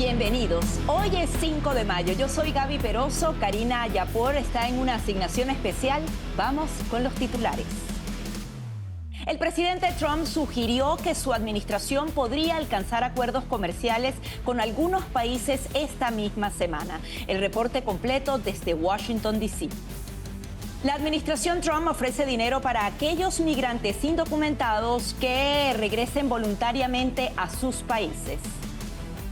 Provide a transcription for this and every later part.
Bienvenidos. Hoy es 5 de mayo. Yo soy Gaby Peroso. Karina Yapor está en una asignación especial. Vamos con los titulares. El presidente Trump sugirió que su administración podría alcanzar acuerdos comerciales con algunos países esta misma semana. El reporte completo desde Washington, D.C. La administración Trump ofrece dinero para aquellos migrantes indocumentados que regresen voluntariamente a sus países.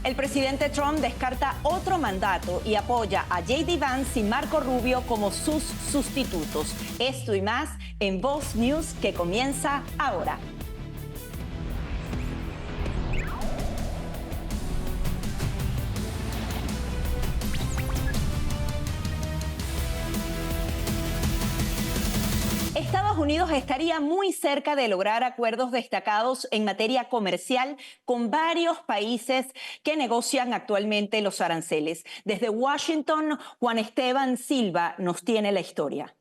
El presidente Trump descarta otro mandato y apoya a J.D. Vance y Marco Rubio como sus sustitutos. Esto y más en Voz News, que comienza ahora. Estados Unidos estaría muy cerca de lograr acuerdos destacados en materia comercial con varios países que negocian actualmente los aranceles. Desde Washington, Juan Esteban Silva nos tiene la historia.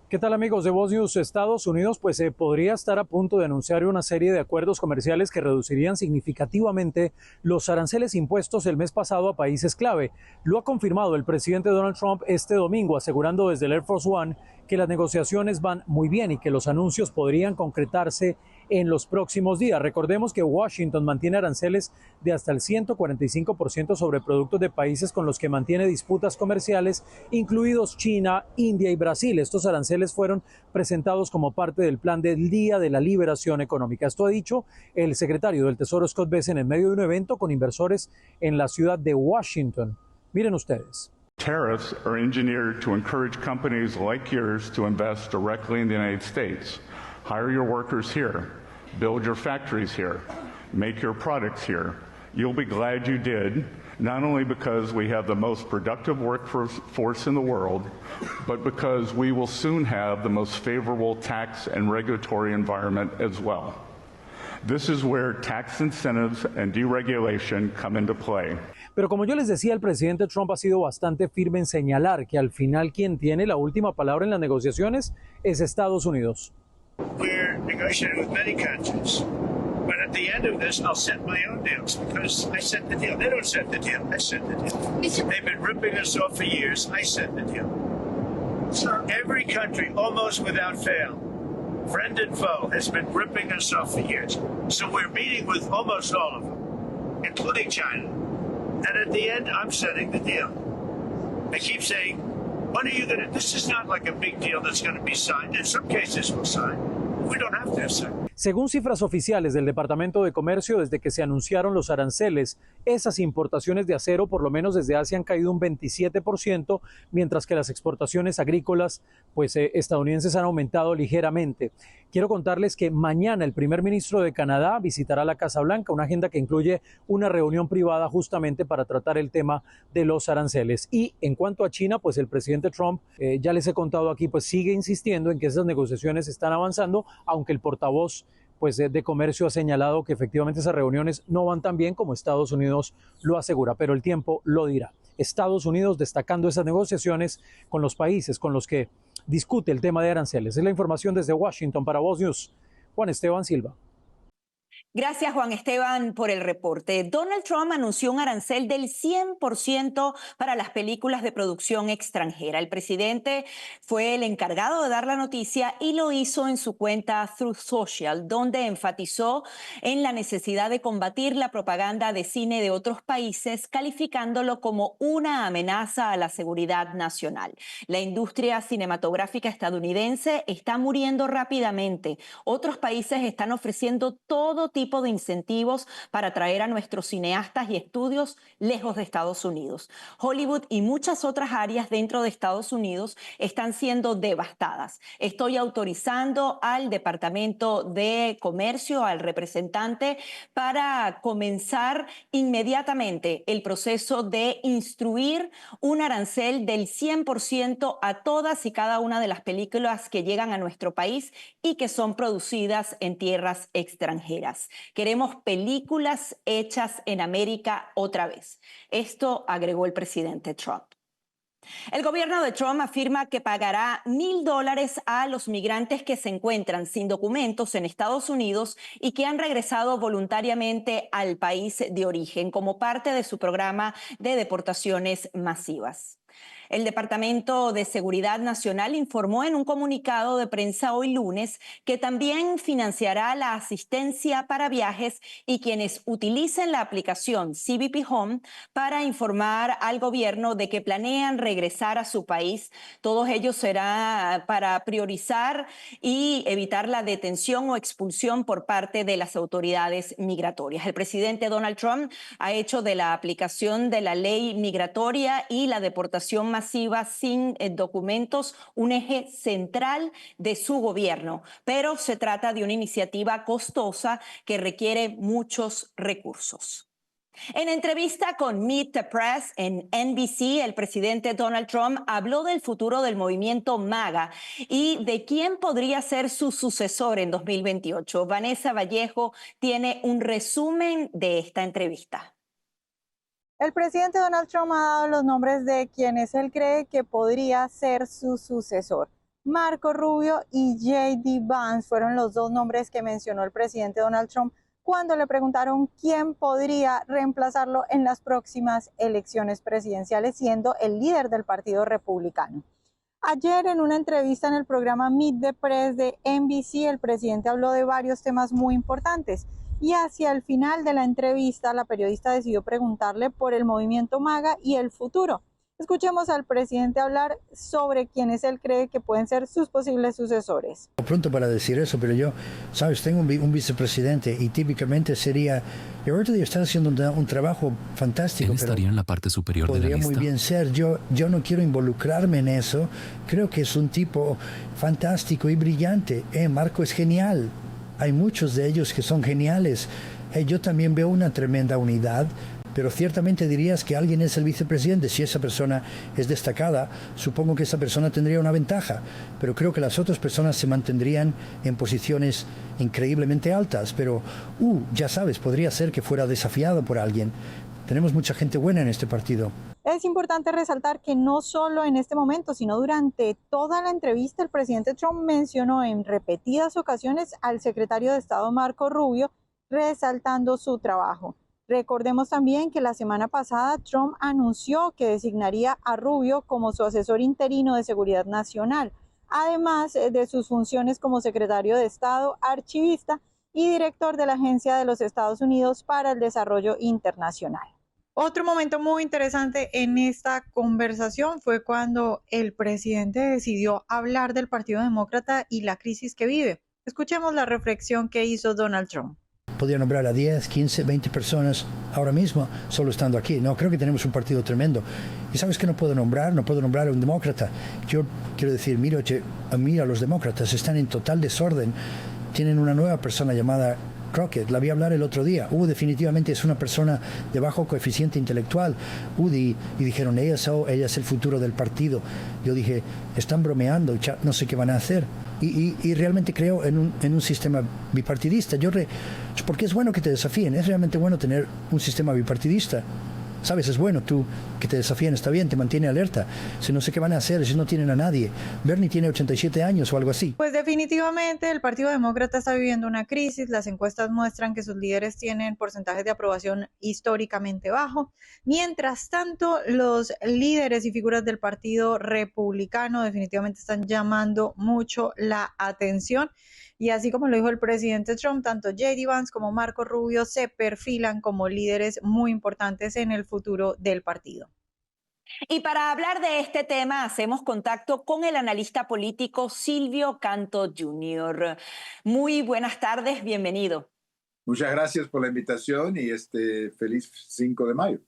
¿Qué tal, amigos de Voz News? Estados Unidos podría estar a punto de anunciar una serie de acuerdos comerciales que reducirían significativamente los aranceles impuestos el mes pasado a países clave. Lo ha confirmado el presidente Donald Trump este domingo, asegurando desde el Air Force One que las negociaciones van muy bien y que los anuncios podrían concretarse en los próximos días. Recordemos que Washington mantiene aranceles de hasta el 145% sobre productos de países con los que mantiene disputas comerciales, incluidos China, India y Brasil. Estos aranceles fueron presentados como parte del plan del Día de la Liberación Económica. Esto ha dicho el secretario del Tesoro Scott Bessent en medio de un evento con inversores en la ciudad de Washington. Miren ustedes. Tariffs are engineered to encourage companies like yours to invest directly in the United States. Hire your workers here, build your factories here, make your products here. You'll be glad you did, not only because we have the most productive workforce in the world, but because we will soon have the most favorable tax and regulatory environment as well. This is where tax incentives and deregulation come into play. Pero como yo les decía, el presidente Trump ha sido bastante firme en señalar que al final quien tiene la última palabra en las negociaciones es Estados Unidos. We're negotiating with many countries, but at the end of this, I'll set my own deals because I set the deal. They don't set the deal. I set the deal. They've been ripping us off for years. I set the deal. Every country, almost without fail, friend and foe, has been ripping us off for years. So we're meeting with almost all of them, including China. And at the end, I'm setting the deal. They keep saying, when are you going to, this is not like a big deal that's going to be signed. In some cases, we'll sign. We don't have to sign. Según cifras oficiales del Departamento de Comercio, desde que se anunciaron los aranceles, esas importaciones de acero, por lo menos desde Asia, han caído un 27%, mientras que las exportaciones agrícolas estadounidenses han aumentado ligeramente. Quiero contarles que mañana el primer ministro de Canadá visitará la Casa Blanca, una agenda que incluye una reunión privada justamente para tratar el tema de los aranceles. Y en cuanto a China, pues el presidente Trump, ya les he contado aquí, pues sigue insistiendo en que esas negociaciones están avanzando, aunque el portavoz de comercio ha señalado que efectivamente esas reuniones no van tan bien como Estados Unidos lo asegura, pero el tiempo lo dirá. Estados Unidos destacando esas negociaciones con los países con los que discute el tema de aranceles. Es la información desde Washington para Voz News. Juan Esteban Silva. Gracias, Juan Esteban, por el reporte. Donald Trump anunció un arancel del 100% para las películas de producción extranjera. El presidente fue el encargado de dar la noticia y lo hizo en su cuenta Truth Social, donde enfatizó en la necesidad de combatir la propaganda de cine de otros países, calificándolo como una amenaza a la seguridad nacional. La industria cinematográfica estadounidense está muriendo rápidamente. Otros países están ofreciendo todo tipo de incentivos para atraer a nuestros cineastas y estudios lejos de Estados Unidos. Hollywood y muchas otras áreas dentro de Estados Unidos están siendo devastadas. Estoy autorizando al Departamento de Comercio, al representante, para comenzar inmediatamente el proceso de instruir un arancel del 100% a todas y cada una de las películas que llegan a nuestro país y que son producidas en tierras extranjeras. Queremos películas hechas en América otra vez. Esto agregó el presidente Trump. El gobierno de Trump afirma que pagará $1,000 a los migrantes que se encuentran sin documentos en Estados Unidos y que han regresado voluntariamente al país de origen como parte de su programa de deportaciones masivas. El Departamento de Seguridad Nacional informó en un comunicado de prensa hoy lunes que también financiará la asistencia para viajes y quienes utilicen la aplicación CBP Home para informar al gobierno de que planean regresar a su país. Todo ello será para priorizar y evitar la detención o expulsión por parte de las autoridades migratorias. El presidente Donald Trump ha hecho de la aplicación de la ley migratoria y la deportación masiva sin documentos un eje central de su gobierno, pero se trata de una iniciativa costosa que requiere muchos recursos. En entrevista con Meet the Press en NBC, el presidente Donald Trump habló del futuro del movimiento MAGA y de quién podría ser su sucesor en 2028. Vanessa Vallejo tiene un resumen de esta entrevista. El presidente Donald Trump ha dado los nombres de quienes él cree que podría ser su sucesor. Marco Rubio y J.D. Vance fueron los dos nombres que mencionó el presidente Donald Trump cuando le preguntaron quién podría reemplazarlo en las próximas elecciones presidenciales, siendo el líder del Partido Republicano. Ayer, en una entrevista en el programa Meet the Press de NBC, el presidente habló de varios temas muy importantes. Y hacia el final de la entrevista, la periodista decidió preguntarle por el movimiento MAGA y el futuro. Escuchemos al presidente hablar sobre quienes él cree que pueden ser sus posibles sucesores. Pronto para decir eso, pero yo, sabes, tengo un vicepresidente y típicamente sería, Roberto está haciendo un trabajo fantástico. Él estaría en la parte superior de la lista. Podría muy bien ser. Yo no quiero involucrarme en eso. Creo que es un tipo fantástico y brillante. Marco es genial. Hay muchos de ellos que son geniales. Yo también veo una tremenda unidad, pero ciertamente dirías que alguien es el vicepresidente. Si esa persona es destacada, supongo que esa persona tendría una ventaja, pero creo que las otras personas se mantendrían en posiciones increíblemente altas. Pero, ya sabes, podría ser que fuera desafiado por alguien. Tenemos mucha gente buena en este partido. Es importante resaltar que no solo en este momento, sino durante toda la entrevista, el presidente Trump mencionó en repetidas ocasiones al secretario de Estado Marco Rubio, resaltando su trabajo. Recordemos también que la semana pasada Trump anunció que designaría a Rubio como su asesor interino de Seguridad Nacional, además de sus funciones como secretario de Estado, archivista y director de la Agencia de los Estados Unidos para el Desarrollo Internacional. Otro momento muy interesante en esta conversación fue cuando el presidente decidió hablar del Partido Demócrata y la crisis que vive. Escuchemos la reflexión que hizo Donald Trump. Podría nombrar a 10, 15, 20 personas ahora mismo, solo estando aquí. No, creo que tenemos un partido tremendo. ¿Y sabes qué no puedo nombrar? No puedo nombrar a un demócrata. Yo quiero decir, mira a los demócratas, están en total desorden. Tienen una nueva persona llamada Crockett, la vi hablar el otro día. Definitivamente es una persona de bajo coeficiente intelectual. Y dijeron, ella es el futuro del partido. Yo dije, están bromeando, no sé qué van a hacer. Y realmente creo en un sistema bipartidista. Porque es bueno que te desafíen, es realmente bueno tener un sistema bipartidista. Sabes, es bueno tú que te desafíen, está bien, te mantiene alerta. Si no sé qué van a hacer, si no tienen a nadie. Bernie tiene 87 años o algo así. Pues definitivamente el Partido Demócrata está viviendo una crisis. Las encuestas muestran que sus líderes tienen porcentajes de aprobación históricamente bajo. Mientras tanto, los líderes y figuras del Partido Republicano definitivamente están llamando mucho la atención. Y así como lo dijo el presidente Trump, tanto J.D. Vance como Marco Rubio se perfilan como líderes muy importantes en el futuro del partido. Y para hablar de este tema, hacemos contacto con el analista político Silvio Canto Jr. Muy buenas tardes, bienvenido. Muchas gracias por la invitación y feliz 5 de mayo.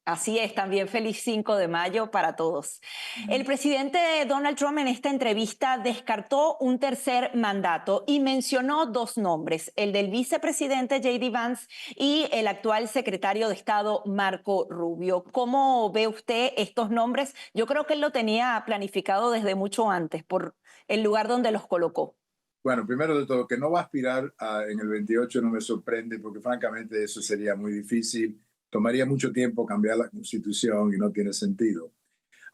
Así es, también feliz 5 de mayo para todos. El presidente Donald Trump en esta entrevista descartó un tercer mandato y mencionó dos nombres, el del vicepresidente J.D. Vance y el actual secretario de Estado Marco Rubio. ¿Cómo ve usted estos nombres? Yo creo que él lo tenía planificado desde mucho antes por el lugar donde los colocó. Bueno, primero de todo, que no va a aspirar en el 28 no me sorprende porque francamente eso sería muy difícil. Tomaría mucho tiempo cambiar la Constitución y no tiene sentido.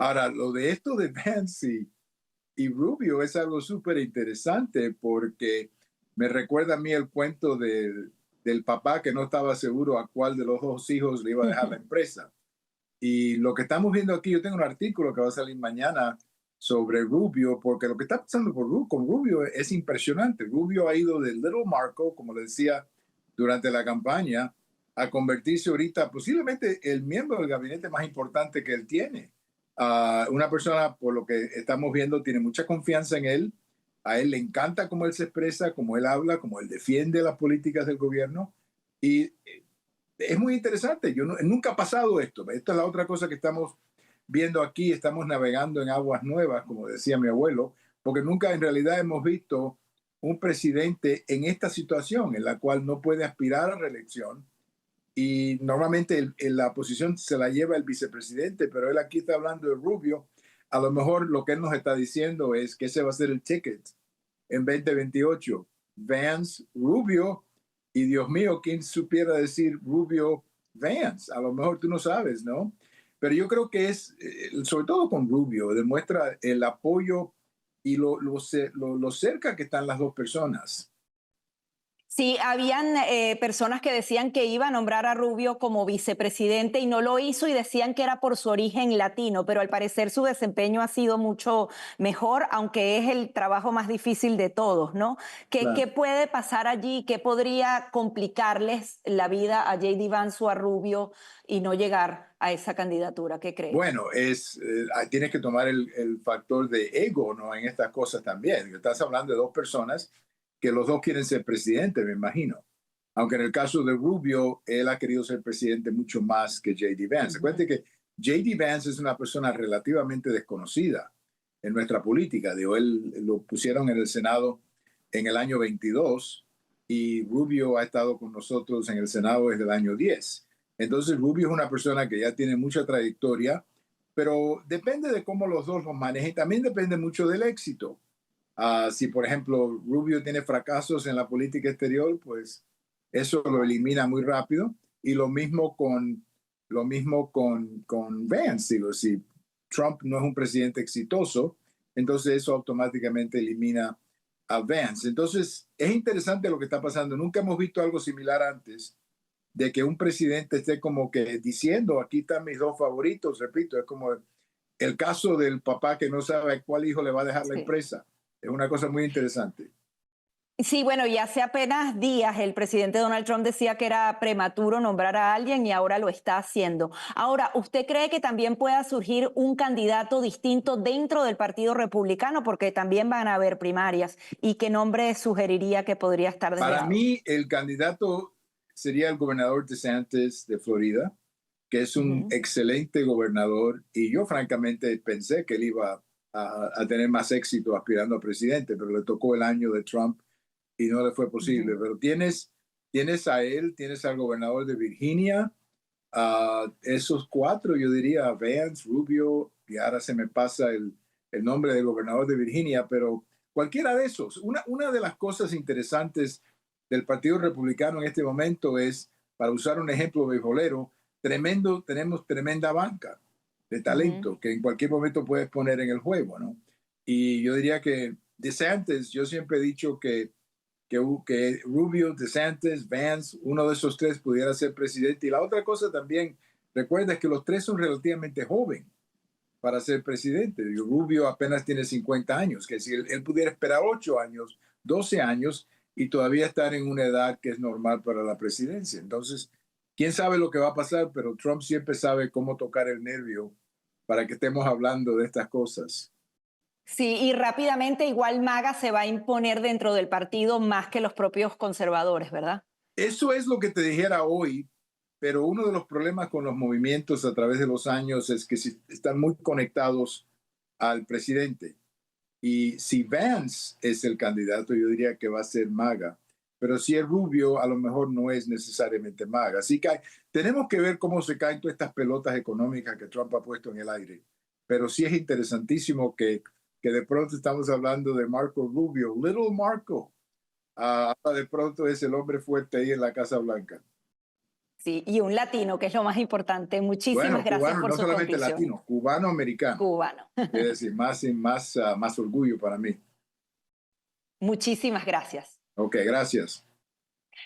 Ahora, lo de esto de Vance y Rubio es algo súper interesante porque me recuerda a mí el cuento del papá que no estaba seguro a cuál de los dos hijos le iba a dejar la empresa. Y lo que estamos viendo aquí, yo tengo un artículo que va a salir mañana sobre Rubio, porque lo que está pasando con Rubio es impresionante. Rubio ha ido de Little Marco, como le decía durante la campaña, a convertirse ahorita posiblemente el miembro del gabinete más importante que él tiene. Una persona, por lo que estamos viendo, tiene mucha confianza en él. A él le encanta cómo él se expresa, cómo él habla, cómo él defiende las políticas del gobierno. Y es muy interesante. Nunca ha pasado esto. Esta es la otra cosa que estamos viendo aquí. Estamos navegando en aguas nuevas, como decía mi abuelo, porque nunca en realidad hemos visto un presidente en esta situación en la cual no puede aspirar a reelección. Y normalmente la posición se la lleva el vicepresidente, pero él aquí está hablando de Rubio. A lo mejor lo que él nos está diciendo es que ese va a ser el ticket en 2028. Vance, Rubio, y Dios mío, ¿quién supiera decir Rubio, Vance? A lo mejor tú no sabes, ¿no? Pero yo creo que es, sobre todo con Rubio, demuestra el apoyo y lo cerca que están las dos personas. Sí, habían personas que decían que iba a nombrar a Rubio como vicepresidente y no lo hizo y decían que era por su origen latino, pero al parecer su desempeño ha sido mucho mejor, aunque es el trabajo más difícil de todos, ¿no? Claro. ¿Qué puede pasar allí? ¿Qué podría complicarles la vida a J.D. Vance o a Rubio y no llegar a esa candidatura? ¿Qué crees? Bueno, tienes que tomar el factor de ego, ¿no? En estas cosas también. Estás hablando de dos personas que los dos quieren ser presidente, me imagino. Aunque en el caso de Rubio, él ha querido ser presidente mucho más que J.D. Vance. Acuérdate que J.D. Vance es una persona relativamente desconocida en nuestra política. Él lo pusieron en el Senado en el año 22 y Rubio ha estado con nosotros en el Senado desde el año 10. Entonces Rubio es una persona que ya tiene mucha trayectoria, pero depende de cómo los dos los manejen. También depende mucho del éxito. Si, por ejemplo, Rubio tiene fracasos en la política exterior, pues eso lo elimina muy rápido. Y lo mismo con Vance. Digo, si Trump no es un presidente exitoso, entonces eso automáticamente elimina a Vance. Entonces, es interesante lo que está pasando. Nunca hemos visto algo similar antes, de que un presidente esté como que diciendo, aquí están mis dos favoritos. Repito, es como el caso del papá que no sabe cuál hijo le va a dejar la empresa. Es una cosa muy interesante. Sí, bueno, y hace apenas días el presidente Donald Trump decía que era prematuro nombrar a alguien y ahora lo está haciendo. Ahora, ¿usted cree que también pueda surgir un candidato distinto dentro del Partido Republicano? Porque también van a haber primarias. ¿Y qué nombre sugeriría que podría estar deseado? Para mí, el candidato sería el gobernador DeSantis de Florida, que es un excelente gobernador. Y yo, francamente, pensé que él iba a tener más éxito aspirando a presidente, pero le tocó el año de Trump y no le fue posible. Pero tienes a él, tienes al gobernador de Virginia, esos cuatro, yo diría, Vance, Rubio, y ahora se me pasa el nombre del gobernador de Virginia, pero cualquiera de esos. Una de las cosas interesantes del Partido Republicano en este momento es, para usar un ejemplo beisbolero, tenemos tremenda banca de talento que en cualquier momento puedes poner en el juego, ¿no? Y yo diría que DeSantis, yo siempre he dicho que Rubio, DeSantis, Vance, uno de esos tres pudiera ser presidente. Y la otra cosa también, recuerda que los tres son relativamente jóvenes para ser presidente. Rubio apenas tiene 50 años, que si él pudiera esperar 8 años, 12 años y todavía estar en una edad que es normal para la presidencia. Entonces, quién sabe lo que va a pasar, pero Trump siempre sabe cómo tocar el nervio para que estemos hablando de estas cosas. Sí, y rápidamente igual MAGA se va a imponer dentro del partido más que los propios conservadores, ¿verdad? Eso es lo que te dijera hoy, pero uno de los problemas con los movimientos a través de los años es que están muy conectados al presidente. Y si Vance es el candidato, yo diría que va a ser MAGA. Pero si es Rubio, a lo mejor no es necesariamente MAGA. Así que tenemos que ver cómo se caen todas estas pelotas económicas que Trump ha puesto en el aire. Pero sí es interesantísimo que de pronto estamos hablando de Marco Rubio, Little Marco. De pronto es el hombre fuerte ahí en la Casa Blanca. Sí, y un latino, que es lo más importante. Muchísimas gracias cubano, por no su solamente convicción. latino, cubano-americano. Cubano. Es decir, más orgullo para mí. Muchísimas gracias. Ok, gracias.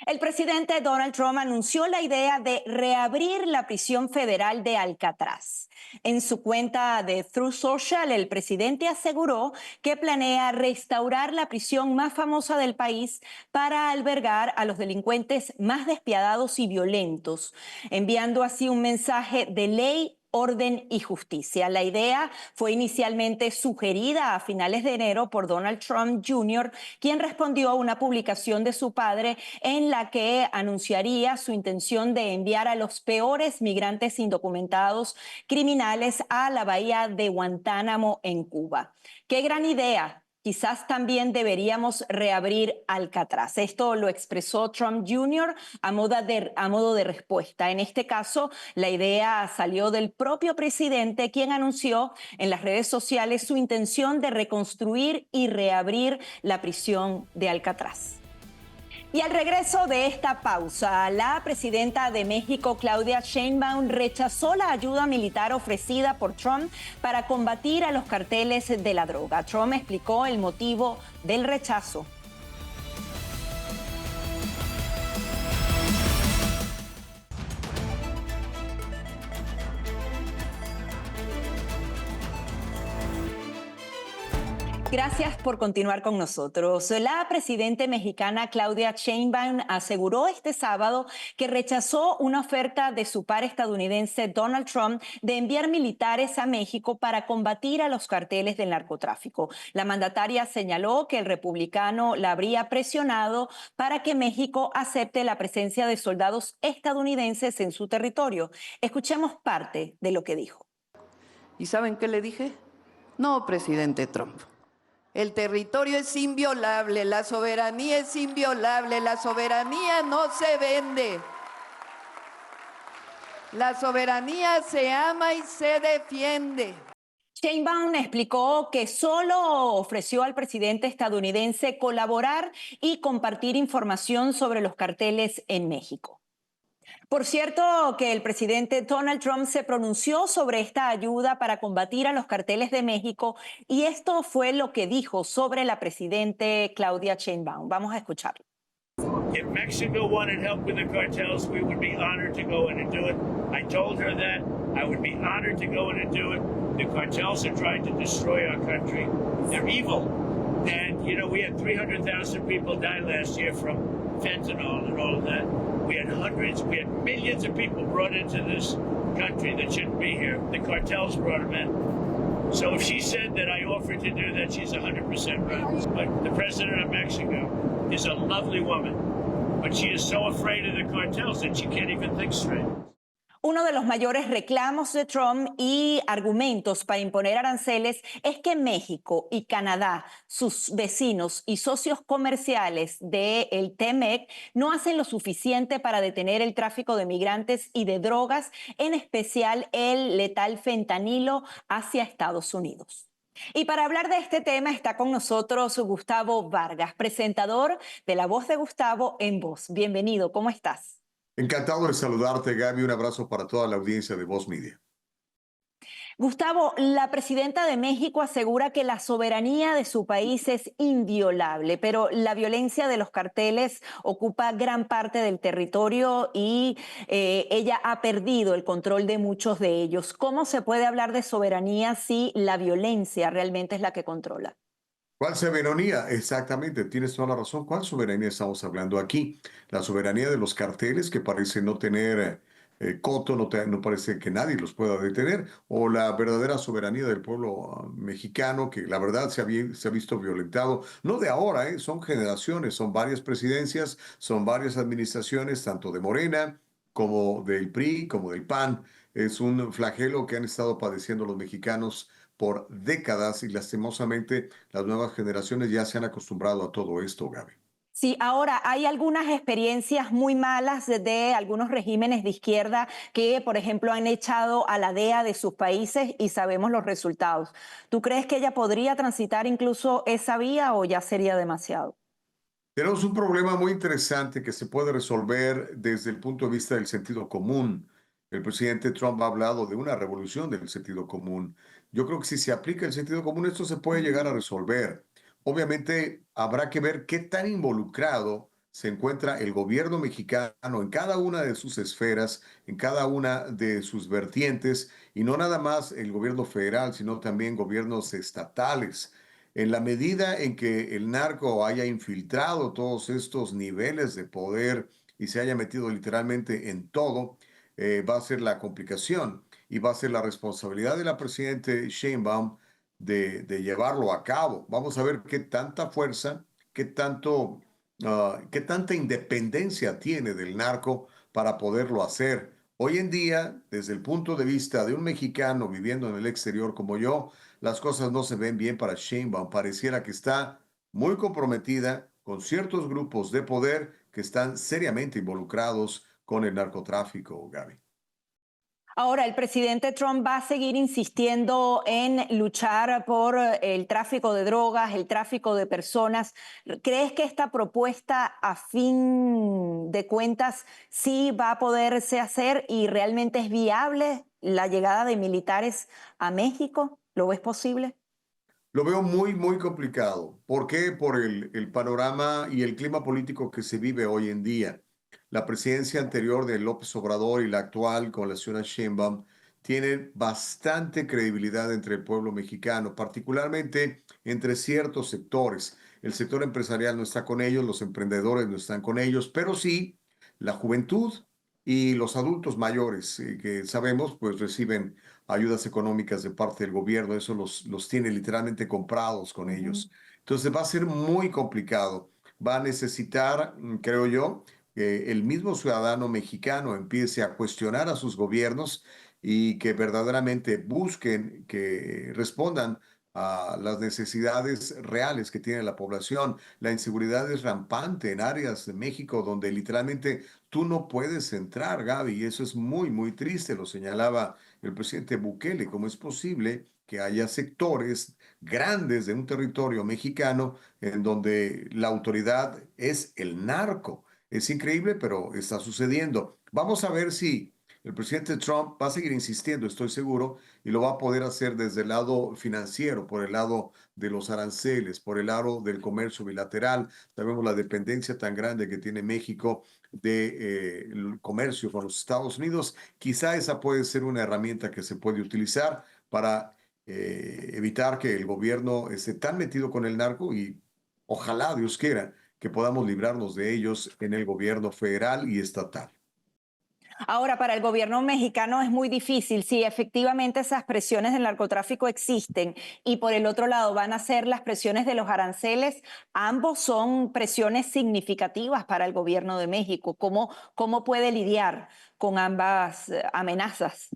El presidente Donald Trump anunció la idea de reabrir la prisión federal de Alcatraz. En su cuenta de Truth Social, el presidente aseguró que planea restaurar la prisión más famosa del país para albergar a los delincuentes más despiadados y violentos, enviando así un mensaje de ley, orden y justicia. La idea fue inicialmente sugerida a finales de enero por Donald Trump Jr., quien respondió a una publicación de su padre en la que anunciaría su intención de enviar a los peores migrantes indocumentados criminales a la bahía de Guantánamo en Cuba. ¡Qué gran idea! Quizás también deberíamos reabrir Alcatraz. Esto lo expresó Trump Jr. a modo de respuesta. En este caso, la idea salió del propio presidente, quien anunció en las redes sociales su intención de reconstruir y reabrir la prisión de Alcatraz. Y al regreso de esta pausa, la presidenta de México, Claudia Sheinbaum, rechazó la ayuda militar ofrecida por Trump para combatir a los carteles de la droga. Trump explicó el motivo del rechazo. Gracias por continuar con nosotros. La presidenta mexicana Claudia Sheinbaum aseguró este sábado que rechazó una oferta de su par estadounidense Donald Trump de enviar militares a México para combatir a los carteles del narcotráfico. La mandataria señaló que el republicano la habría presionado para que México acepte la presencia de soldados estadounidenses en su territorio. Escuchemos parte de lo que dijo. ¿Y saben qué le dije? No, presidente Trump. El territorio es inviolable, la soberanía es inviolable, la soberanía no se vende. La soberanía se ama y se defiende. Sheinbaum explicó que solo ofreció al presidente estadounidense colaborar y compartir información sobre los carteles en México. Por cierto, que el presidente Donald Trump se pronunció sobre esta ayuda para combatir a los carteles de México y esto fue lo que dijo sobre la presidente Claudia Sheinbaum. Vamos a escucharlo. If Mexico wanted help with the cartels, we would be honored to go in and do it. I told her that. I would be honored to go in and do it. The cartels are trying to destroy our country. They're evil. And, you know, we had 300,000 people die last year from fentanyl and all of that. We had millions of people brought into this country that shouldn't be here. The cartels brought them in. So if she said that I offered to do that, she's 100% right. But the president of Mexico is a lovely woman, but she is so afraid of the cartels that she can't even think straight. Uno de los mayores reclamos de Trump y argumentos para imponer aranceles es que México y Canadá, sus vecinos y socios comerciales del TEMEC, no hacen lo suficiente para detener el tráfico de migrantes y de drogas, en especial el letal fentanilo hacia Estados Unidos. Y para hablar de este tema está con nosotros Gustavo Vargas, presentador de La Voz de Gustavo en Voz. Bienvenido, ¿cómo estás? Encantado de saludarte, Gaby. Un abrazo para toda la audiencia de Voz Media. Gustavo, la presidenta de México asegura que la soberanía de su país es inviolable, pero la violencia de los carteles ocupa gran parte del territorio y ella ha perdido el control de muchos de ellos. ¿Cómo se puede hablar de soberanía si la violencia realmente es la que controla? ¿Cuál soberanía? Exactamente, tienes toda la razón. ¿Cuál soberanía estamos hablando aquí? La soberanía de los carteles que parecen no tener coto, no parece que nadie los pueda detener, o la verdadera soberanía del pueblo mexicano que la verdad se ha visto violentado, no de ahora, son generaciones, son varias presidencias, son varias administraciones, tanto de Morena como del PRI, como del PAN. Es un flagelo que han estado padeciendo los mexicanos por décadas y lastimosamente las nuevas generaciones ya se han acostumbrado a todo esto, Gaby. Sí, ahora hay algunas experiencias muy malas de algunos regímenes de izquierda que, por ejemplo, han echado a la DEA de sus países y sabemos los resultados. ¿Tú crees que ella podría transitar incluso esa vía o ya sería demasiado? Tenemos un problema muy interesante que se puede resolver desde el punto de vista del sentido común. El presidente Trump ha hablado de una revolución del sentido común. Yo creo que si se aplica el sentido común, esto se puede llegar a resolver. Obviamente, habrá que ver qué tan involucrado se encuentra el gobierno mexicano en cada una de sus esferas, en cada una de sus vertientes, y no nada más el gobierno federal, sino también gobiernos estatales. En la medida en que el narco haya infiltrado todos estos niveles de poder y se haya metido literalmente en todo, va a ser la complicación y va a ser la responsabilidad de la presidente Sheinbaum de llevarlo a cabo. Vamos a ver qué tanta fuerza, qué tanto, qué tanta independencia tiene del narco para poderlo hacer. Hoy en día, desde el punto de vista de un mexicano viviendo en el exterior como yo, las cosas no se ven bien para Sheinbaum. Pareciera que está muy comprometida con ciertos grupos de poder que están seriamente involucrados con el narcotráfico, Gaby. Ahora, el presidente Trump va a seguir insistiendo en luchar por el tráfico de drogas, el tráfico de personas. ¿Crees que esta propuesta, a fin de cuentas, sí va a poderse hacer y realmente es viable la llegada de militares a México? ¿Lo ves posible? Lo veo muy, muy complicado. ¿Por qué? Por el panorama y el clima político que se vive hoy en día. La presidencia anterior de López Obrador y la actual con la señora Sheinbaum tienen bastante credibilidad entre el pueblo mexicano, particularmente entre ciertos sectores. El sector empresarial no está con ellos, los emprendedores no están con ellos, pero sí la juventud y los adultos mayores, que sabemos, pues reciben ayudas económicas de parte del gobierno, eso los tiene literalmente comprados con ellos. Entonces va a ser muy complicado. Va a necesitar, creo yo, que el mismo ciudadano mexicano empiece a cuestionar a sus gobiernos y que verdaderamente busquen, que respondan a las necesidades reales que tiene la población. La inseguridad es rampante en áreas de México donde literalmente tú no puedes entrar, Gaby, y eso es muy, muy triste, lo señalaba el presidente Bukele. ¿Cómo es posible que haya sectores grandes de un territorio mexicano en donde la autoridad es el narco? Es increíble, pero está sucediendo. Vamos a ver si el presidente Trump va a seguir insistiendo, estoy seguro, y lo va a poder hacer desde el lado financiero, por el lado de los aranceles, por el lado del comercio bilateral. Sabemos la dependencia tan grande que tiene México del comercio con los Estados Unidos. Quizá esa puede ser una herramienta que se puede utilizar para evitar que el gobierno esté tan metido con el narco y ojalá Dios quiera que podamos librarnos de ellos en el gobierno federal y estatal. Ahora, para el gobierno mexicano es muy difícil si efectivamente esas presiones del narcotráfico existen y por el otro lado van a ser las presiones de los aranceles. Ambos son presiones significativas para el gobierno de México. ¿Cómo puede lidiar con ambas amenazas?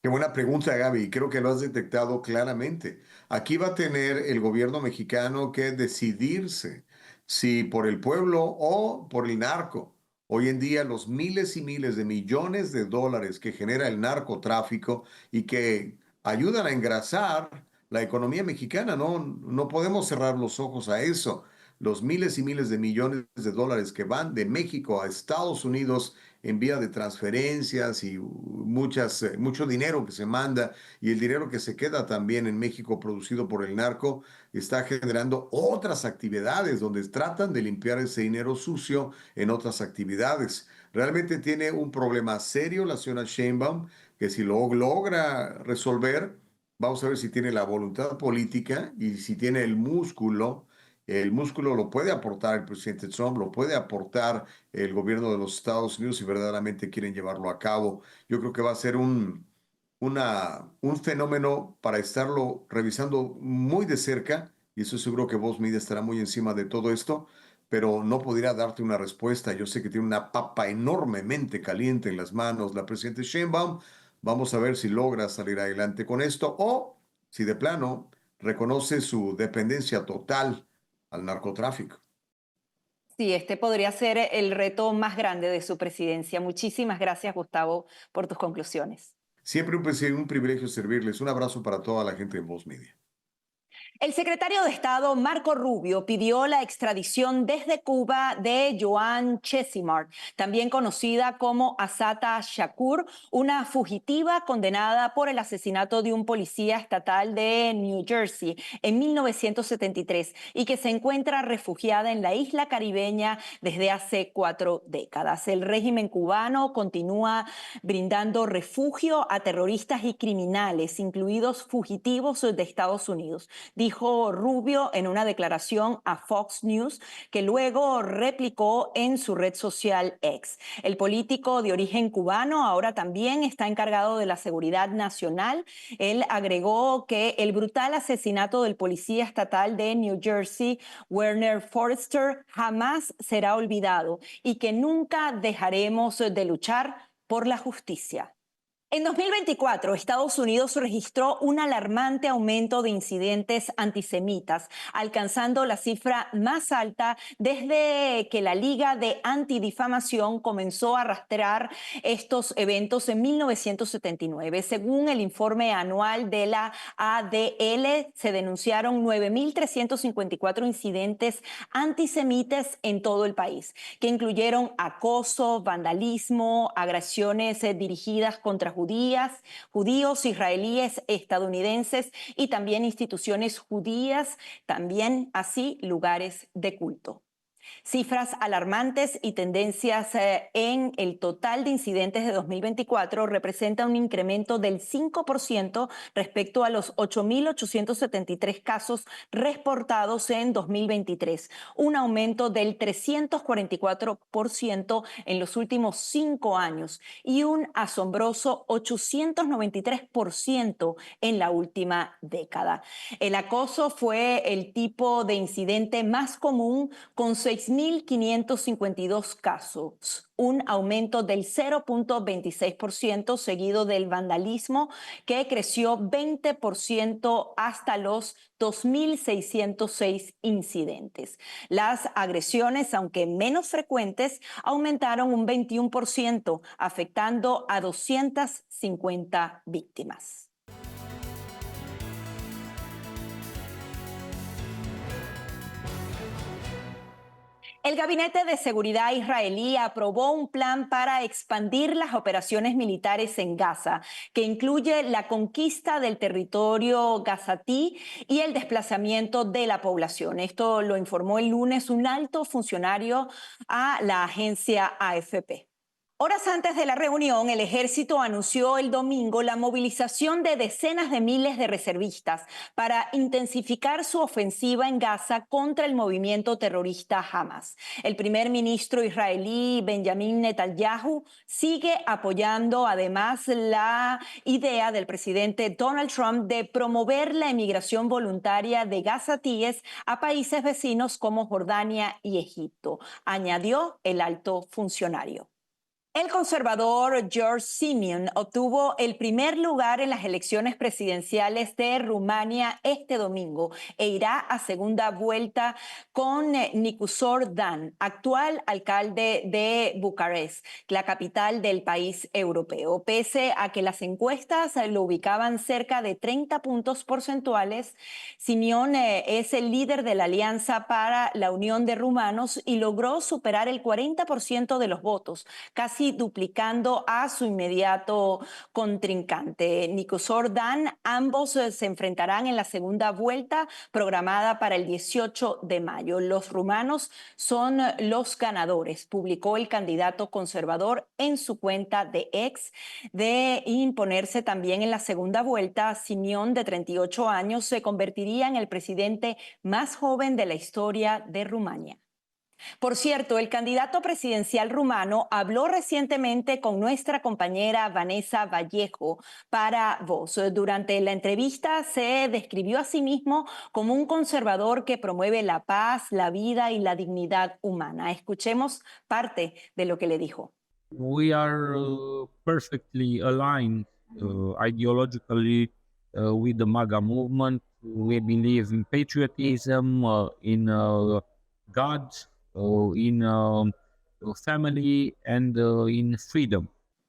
Qué buena pregunta, Gaby. Creo que lo has detectado claramente. Aquí va a tener el gobierno mexicano que decidirse si por el pueblo o por el narco. Hoy en día los miles y miles de millones de dólares que genera el narcotráfico y que ayudan a engrasar la economía mexicana, no podemos cerrar los ojos a eso. Los miles y miles de millones de dólares que van de México a Estados Unidos en vía de transferencias y mucho dinero que se manda y el dinero que se queda también en México producido por el narco está generando otras actividades donde tratan de limpiar ese dinero sucio en otras actividades. Realmente tiene un problema serio la señora Sheinbaum que si lo logra resolver, vamos a ver si tiene la voluntad política y si tiene el músculo. El músculo lo puede aportar el presidente Trump, lo puede aportar el gobierno de los Estados Unidos si verdaderamente quieren llevarlo a cabo. Yo creo que va a ser un fenómeno para estarlo revisando muy de cerca y estoy seguro que Voz Media estará muy encima de todo esto, pero no podría darte una respuesta. Yo sé que tiene una papa enormemente caliente en las manos la presidenta Sheinbaum. Vamos a ver si logra salir adelante con esto o si de plano reconoce su dependencia total al narcotráfico. Sí, este podría ser el reto más grande de su presidencia. Muchísimas gracias, Gustavo, por tus conclusiones. Siempre un privilegio servirles. Un abrazo para toda la gente de Voz Media. El secretario de Estado Marco Rubio pidió la extradición desde Cuba de Joan Chesimard, también conocida como Assata Shakur, una fugitiva condenada por el asesinato de un policía estatal de New Jersey en 1973 y que se encuentra refugiada en la isla caribeña desde hace 4 décadas. El régimen cubano continúa brindando refugio a terroristas y criminales, incluidos fugitivos de Estados Unidos. Dijo Rubio en una declaración a Fox News que luego replicó en su red social X. El político de origen cubano ahora también está encargado de la seguridad nacional. Él agregó que el brutal asesinato del policía estatal de New Jersey, Werner Forster, jamás será olvidado y que nunca dejaremos de luchar por la justicia. En 2024, Estados Unidos registró un alarmante aumento de incidentes antisemitas, alcanzando la cifra más alta desde que la Liga de Antidifamación comenzó a rastrear estos eventos en 1979. Según el informe anual de la ADL, se denunciaron 9.354 incidentes antisemitas en todo el país, que incluyeron acoso, vandalismo, agresiones dirigidas contra judíos, israelíes, estadounidenses y también instituciones judías, también así lugares de culto. Cifras alarmantes y tendencias en el total de incidentes de 2024 representa un incremento del 5% respecto a los 8.873 casos reportados en 2023, un aumento del 344% en los últimos 5 años y un asombroso 893% en la última década. El acoso fue el tipo de incidente más común, con 6.552 casos, un aumento del 0.26%, seguido del vandalismo, que creció 20% hasta los 2.606 incidentes. Las agresiones, aunque menos frecuentes, aumentaron un 21%, afectando a 250 víctimas. El Gabinete de Seguridad israelí aprobó un plan para expandir las operaciones militares en Gaza, que incluye la conquista del territorio gazatí y el desplazamiento de la población. Esto lo informó el lunes un alto funcionario a la agencia AFP. Horas antes de la reunión, el ejército anunció el domingo la movilización de decenas de miles de reservistas para intensificar su ofensiva en Gaza contra el movimiento terrorista Hamas. El primer ministro israelí Benjamin Netanyahu sigue apoyando además la idea del presidente Donald Trump de promover la emigración voluntaria de gazatíes a países vecinos como Jordania y Egipto, añadió el alto funcionario. El conservador George Simeon obtuvo el primer lugar en las elecciones presidenciales de Rumania este domingo e irá a segunda vuelta con Nicusor Dan, actual alcalde de Bucarest, la capital del país europeo. Pese a que las encuestas lo ubicaban cerca de 30 puntos porcentuales, Simeon es el líder de la Alianza para la Unión de Rumanos y logró superar el 40% de los votos, casi duplicando a su inmediato contrincante, Nicusor Dan. Ambos se enfrentarán en la segunda vuelta programada para el 18 de mayo. Los rumanos son los ganadores, publicó el candidato conservador en su cuenta de X. De imponerse también en la segunda vuelta, Simeon, de 38 años, se convertiría en el presidente más joven de la historia de Rumania. Por cierto, el candidato presidencial rumano habló recientemente con nuestra compañera Vanessa Vallejo para Voz. Durante la entrevista se describió a sí mismo como un conservador que promueve la paz, la vida y la dignidad humana. Escuchemos parte de lo que le dijo. We are perfectly aligned ideologically with the MAGA movement. We believe in patriotism, in God, in family and in freedom.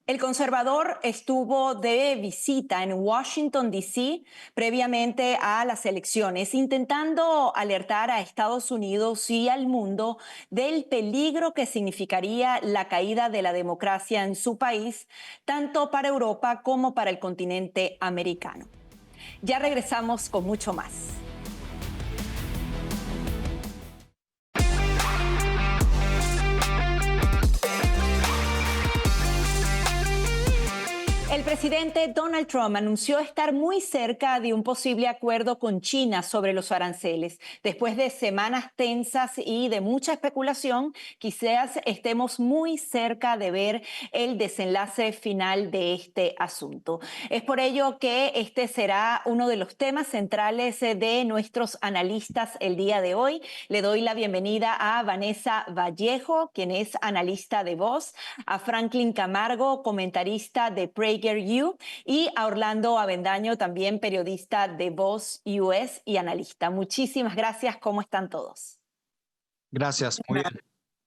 El conservador estuvo de visita en Washington, D.C. previamente a las elecciones, intentando alertar a Estados Unidos y al mundo del peligro que significaría la caída de la democracia en su país, tanto para Europa como para el continente americano. Ya regresamos con mucho más. El presidente Donald Trump anunció estar muy cerca de un posible acuerdo con China sobre los aranceles. Después de semanas tensas y de mucha especulación, quizás estemos muy cerca de ver el desenlace final de este asunto. Es por ello que este será uno de los temas centrales de nuestros analistas el día de hoy. Le doy la bienvenida a Vanessa Vallejo, quien es analista de Voz, a Franklin Camargo, comentarista de PragerU, y a Orlando Avendaño, también periodista de Voz US y analista. Muchísimas gracias. ¿Cómo están todos? Gracias, muy bien.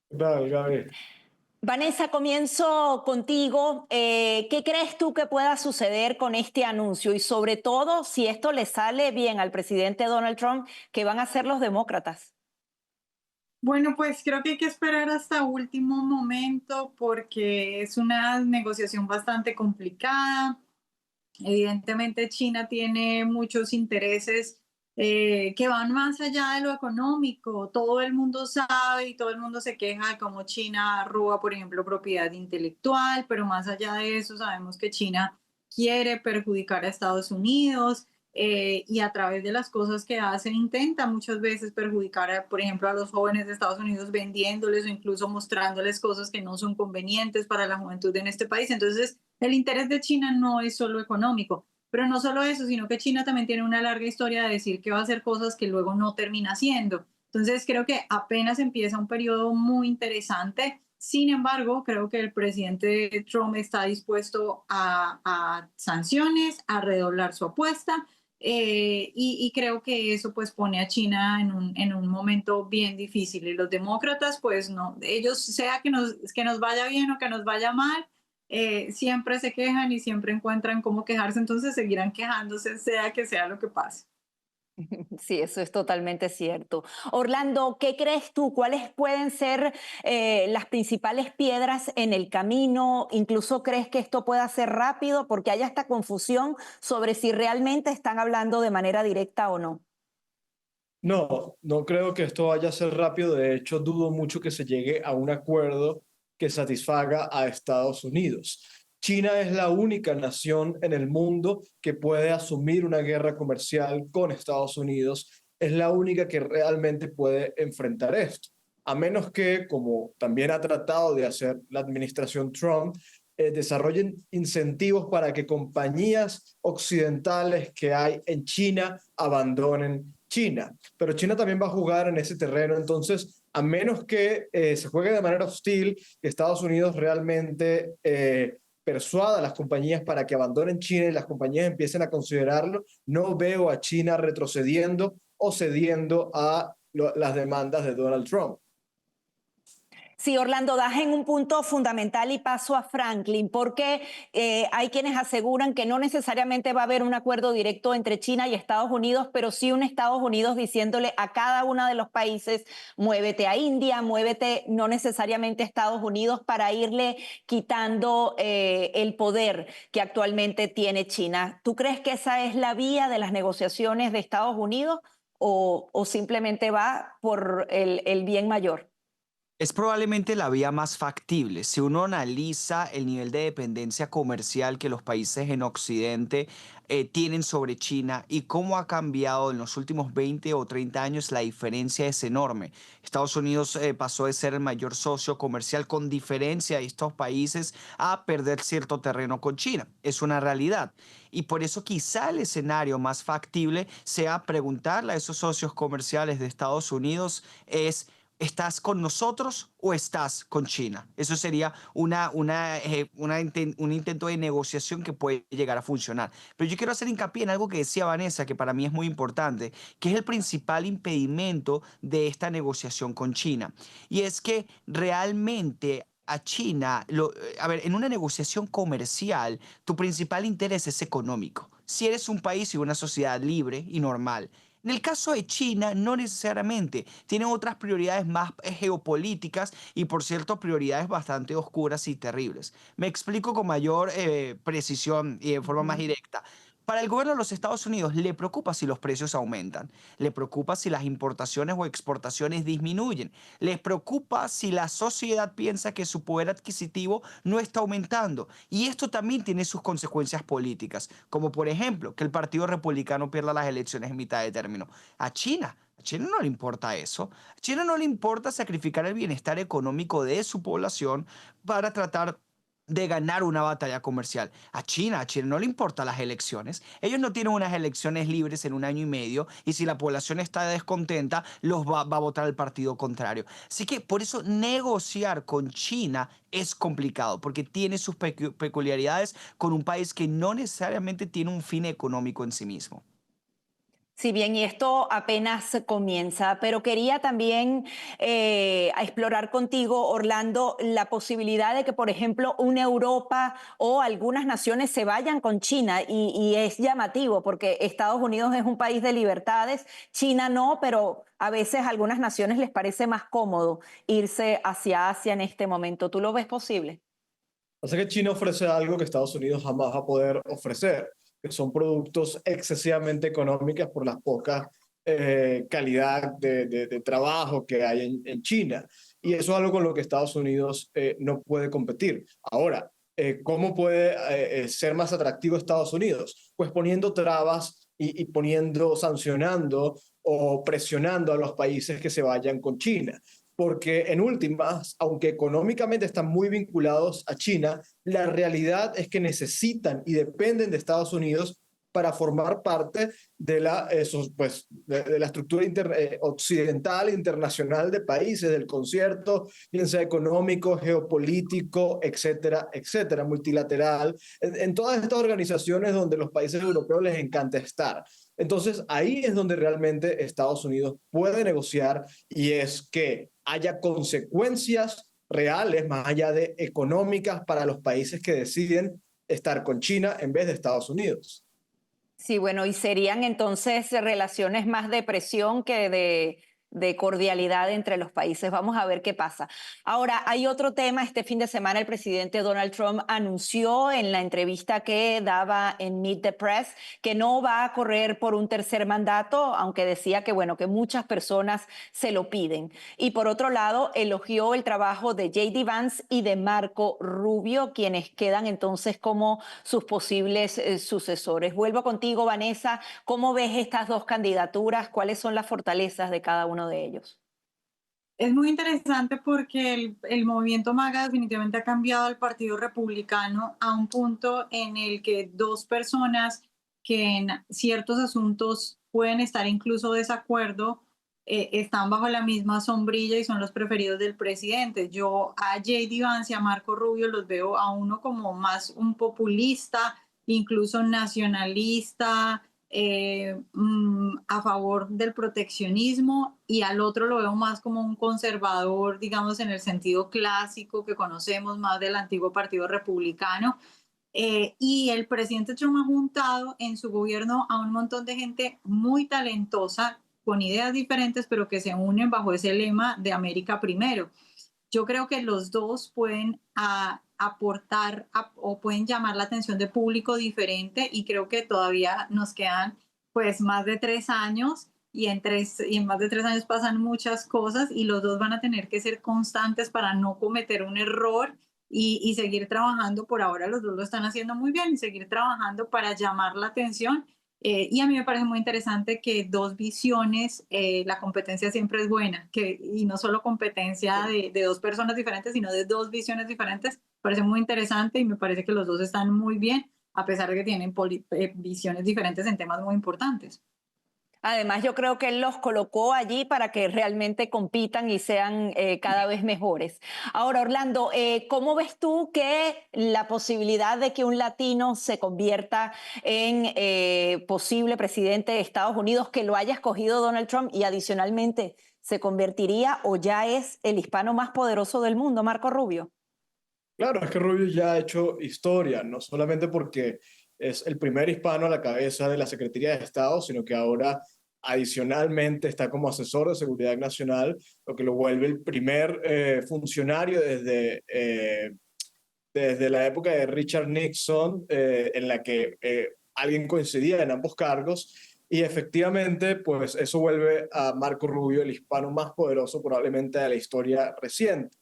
Dale, Gabriel. Vanessa, comienzo contigo. ¿Qué crees tú que pueda suceder con este anuncio? Y sobre todo, si esto le sale bien al presidente Donald Trump, ¿qué van a hacer los demócratas? Bueno, pues creo que hay que esperar hasta último momento porque es una negociación bastante complicada. Evidentemente China tiene muchos intereses que van más allá de lo económico. Todo el mundo sabe y todo el mundo se queja de cómo China roba, por ejemplo, propiedad intelectual, pero más allá de eso sabemos que China quiere perjudicar a Estados Unidos. Y a través de las cosas que hacen intenta muchas veces perjudicar, por ejemplo, a los jóvenes de Estados Unidos vendiéndoles o incluso mostrándoles cosas que no son convenientes para la juventud en este país. Entonces, el interés de China no es solo económico, pero no solo eso, sino que China también tiene una larga historia de decir que va a hacer cosas que luego no termina haciendo. Entonces, creo que apenas empieza un periodo muy interesante. Sin embargo, creo que el presidente Trump está dispuesto a sanciones, a redoblar su apuesta. Y creo que eso pues pone a China en un momento bien difícil y los demócratas pues no, ellos sea que nos vaya bien o que nos vaya mal, siempre se quejan y siempre encuentran cómo quejarse, entonces seguirán quejándose sea que sea lo que pase. Sí, eso es totalmente cierto. Orlando, ¿qué crees tú? ¿Cuáles pueden ser las principales piedras en el camino? ¿Incluso crees que esto pueda ser rápido? Porque hay hasta confusión sobre si realmente están hablando de manera directa o no. No, no creo que esto vaya a ser rápido. De hecho, dudo mucho que se llegue a un acuerdo que satisfaga a Estados Unidos. China es la única nación en el mundo que puede asumir una guerra comercial con Estados Unidos. Es la única que realmente puede enfrentar esto. A menos que, como también ha tratado de hacer la administración Trump, desarrollen incentivos para que compañías occidentales que hay en China abandonen China. Pero China también va a jugar en ese terreno, entonces, a menos que se juegue de manera hostil, que Estados Unidos realmente persuada a las compañías para que abandonen China y las compañías empiecen a considerarlo, no veo a China retrocediendo o cediendo a las demandas de Donald Trump. Sí, Orlando, das en un punto fundamental y paso a Franklin, porque hay quienes aseguran que no necesariamente va a haber un acuerdo directo entre China y Estados Unidos, pero sí un Estados Unidos diciéndole a cada uno de los países, muévete a India, muévete no necesariamente a Estados Unidos para irle quitando el poder que actualmente tiene China. ¿Tú crees que esa es la vía de las negociaciones de Estados Unidos o simplemente va por el bien mayor? Es probablemente la vía más factible. Si uno analiza el nivel de dependencia comercial que los países en Occidente tienen sobre China y cómo ha cambiado en los últimos 20 o 30 años, la diferencia es enorme. Estados Unidos pasó de ser el mayor socio comercial con diferencia de estos países a perder cierto terreno con China. Es una realidad. Y por eso quizá el escenario más factible sea preguntarle a esos socios comerciales de Estados Unidos es: ¿estás con nosotros o estás con China? Eso sería un intento de negociación que puede llegar a funcionar. Pero yo quiero hacer hincapié en algo que decía Vanessa, que para mí es muy importante, que es el principal impedimento de esta negociación con China. Y es que realmente a China, en una negociación comercial, tu principal interés es económico. Si eres un país y una sociedad libre y normal. En el caso de China, no necesariamente. Tienen otras prioridades más geopolíticas y, por cierto, prioridades bastante oscuras y terribles. Me explico con mayor precisión y de forma más directa. Para el gobierno de los Estados Unidos le preocupa si los precios aumentan, le preocupa si las importaciones o exportaciones disminuyen, les preocupa si la sociedad piensa que su poder adquisitivo no está aumentando. Y esto también tiene sus consecuencias políticas, como por ejemplo que el Partido Republicano pierda las elecciones en mitad de término. A China no le importa eso. A China no le importa sacrificar el bienestar económico de su población para tratar de ganar una batalla comercial. A China no le importan las elecciones. Ellos no tienen unas elecciones libres en un año y medio y si la población está descontenta, va a votar el partido contrario. Así que por eso negociar con China es complicado porque tiene sus peculiaridades con un país que no necesariamente tiene un fin económico en sí mismo. Si bien, y esto apenas comienza, pero quería también explorar contigo, Orlando, la posibilidad de que, por ejemplo, una Europa o algunas naciones se vayan con China y es llamativo porque Estados Unidos es un país de libertades, China no, pero a veces a algunas naciones les parece más cómodo irse hacia Asia en este momento. ¿Tú lo ves posible? O sea que China ofrece algo que Estados Unidos jamás va a poder ofrecer, que son productos excesivamente económicos por la poca calidad de trabajo que hay en China. Y eso es algo con lo que Estados Unidos no puede competir. Ahora, ¿cómo puede ser más atractivo Estados Unidos? Pues poniendo trabas y sancionando o presionando a los países que se vayan con China. Porque en últimas, aunque económicamente están muy vinculados a China, la realidad es que necesitan y dependen de Estados Unidos para formar parte de la estructura occidental e internacional de países, del concierto, bien sea económico, geopolítico, etcétera, etcétera, multilateral, en todas estas organizaciones donde los países europeos les encanta estar. Entonces, ahí es donde realmente Estados Unidos puede negociar y es que haya consecuencias reales, más allá de económicas, para los países que deciden estar con China en vez de Estados Unidos. Sí, bueno, y serían entonces relaciones más de presión que de cordialidad entre los países. Vamos a ver qué pasa. Ahora, hay otro tema. Este fin de semana el presidente Donald Trump anunció en la entrevista que daba en Meet the Press que no va a correr por un tercer mandato, aunque decía que, bueno, que muchas personas se lo piden. Y por otro lado, elogió el trabajo de J.D. Vance y de Marco Rubio, quienes quedan entonces como sus posibles sucesores. Vuelvo contigo, Vanessa. ¿Cómo ves estas dos candidaturas? ¿Cuáles son las fortalezas de cada uno de ellos? Es muy interesante porque el movimiento MAGA definitivamente ha cambiado al Partido Republicano a un punto en el que dos personas que en ciertos asuntos pueden estar incluso desacuerdo, están bajo la misma sombrilla y son los preferidos del presidente. Yo a J.D. Vance y a Marco Rubio los veo a uno como más un populista, incluso nacionalista, a favor del proteccionismo, y al otro lo veo más como un conservador, digamos, en el sentido clásico que conocemos más del antiguo Partido Republicano. Y el presidente Trump ha juntado en su gobierno a un montón de gente muy talentosa, con ideas diferentes, pero que se unen bajo ese lema de América primero. Yo creo que los dos pueden aportar o pueden llamar la atención de público diferente, y creo que todavía nos quedan pues más de 3 años y en más de 3 años pasan muchas cosas y los dos van a tener que ser constantes para no cometer un error y seguir trabajando. Por ahora los dos lo están haciendo muy bien y seguir trabajando para llamar la atención. Y a mí me parece muy interesante que dos visiones, la competencia siempre es buena, y no solo competencia de dos personas diferentes, sino de dos visiones diferentes. Parece muy interesante y me parece que los dos están muy bien, a pesar de que tienen visiones diferentes en temas muy importantes. Además, yo creo que él los colocó allí para que realmente compitan y sean cada vez mejores. Ahora, Orlando, ¿cómo ves tú que la posibilidad de que un latino se convierta en posible presidente de Estados Unidos, que lo haya escogido Donald Trump y adicionalmente se convertiría o ya es el hispano más poderoso del mundo, Marco Rubio? Claro, es que Rubio ya ha hecho historia, no solamente porque es el primer hispano a la cabeza de la Secretaría de Estado, sino que ahora adicionalmente está como asesor de seguridad nacional, lo que lo vuelve el primer funcionario desde la época de Richard Nixon, en la que alguien coincidía en ambos cargos. Y efectivamente, pues eso vuelve a Marco Rubio el hispano más poderoso probablemente de la historia reciente.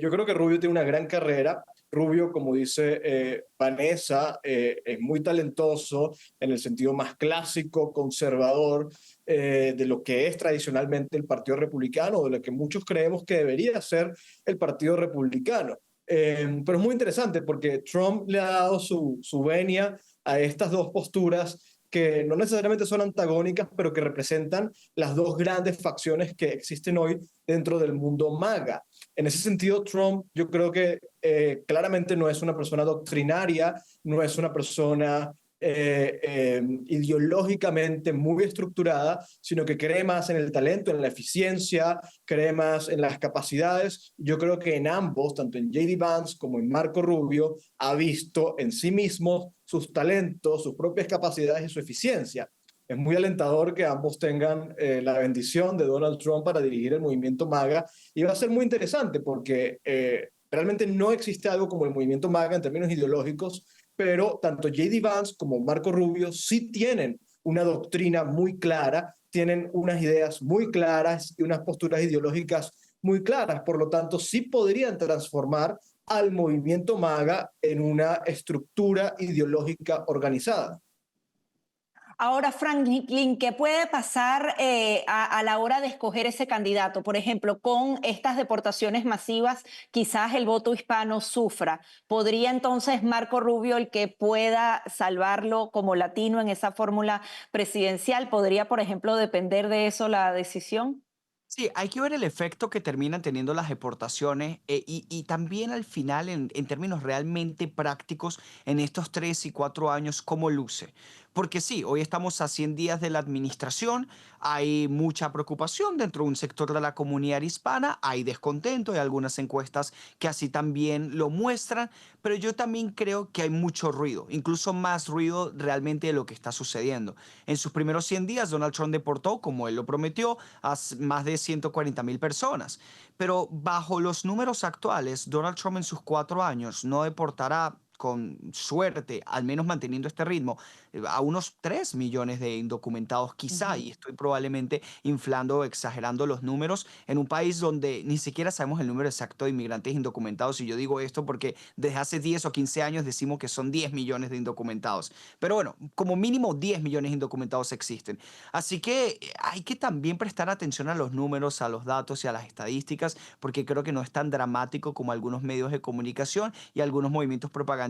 Yo creo que Rubio tiene una gran carrera. Rubio, como dice Vanessa, es muy talentoso en el sentido más clásico, conservador, de lo que es tradicionalmente el Partido Republicano, de lo que muchos creemos que debería ser el Partido Republicano. Pero es muy interesante porque Trump le ha dado su venia a estas dos posturas que no necesariamente son antagónicas, pero que representan las dos grandes facciones que existen hoy dentro del mundo MAGA. En ese sentido, Trump yo creo que claramente no es una persona doctrinaria, no es una persona ideológicamente muy estructurada, sino que cree más en el talento, en la eficiencia, cree más en las capacidades. Yo creo que en ambos, tanto en J.D. Vance como en Marco Rubio, ha visto en sí mismos sus talentos, sus propias capacidades y su eficiencia. Es muy alentador que ambos tengan la bendición de Donald Trump para dirigir el movimiento MAGA, y va a ser muy interesante porque realmente no existe algo como el movimiento MAGA en términos ideológicos, pero tanto J.D. Vance como Marco Rubio sí tienen una doctrina muy clara, tienen unas ideas muy claras y unas posturas ideológicas muy claras. Por lo tanto, sí podrían transformar al movimiento MAGA en una estructura ideológica organizada. Ahora, Franklin, ¿qué puede pasar a la hora de escoger ese candidato? Por ejemplo, con estas deportaciones masivas, quizás el voto hispano sufra. ¿Podría entonces Marco Rubio, el que pueda salvarlo como latino en esa fórmula presidencial, podría, por ejemplo, depender de eso la decisión? Sí, hay que ver el efecto que terminan teniendo las deportaciones y también al final, en términos realmente prácticos, en estos 3 y 4 años, cómo luce. Porque sí, hoy estamos a 100 días de la administración, hay mucha preocupación dentro de un sector de la comunidad hispana, hay descontento, hay algunas encuestas que así también lo muestran, pero yo también creo que hay mucho ruido, incluso más ruido realmente de lo que está sucediendo. En sus primeros 100 días, Donald Trump deportó, como él lo prometió, a más de 140,000 personas. Pero bajo los números actuales, Donald Trump en sus 4 años no deportará, con suerte, al menos manteniendo este ritmo, a unos 3 millones de indocumentados quizá, y estoy probablemente inflando o exagerando los números en un país donde ni siquiera sabemos el número exacto de inmigrantes indocumentados, y yo digo esto porque desde hace 10 o 15 años decimos que son 10 millones de indocumentados, pero bueno, como mínimo 10 millones de indocumentados existen, así que hay que también prestar atención a los números, a los datos y a las estadísticas, porque creo que no es tan dramático como algunos medios de comunicación y algunos movimientos propagandistas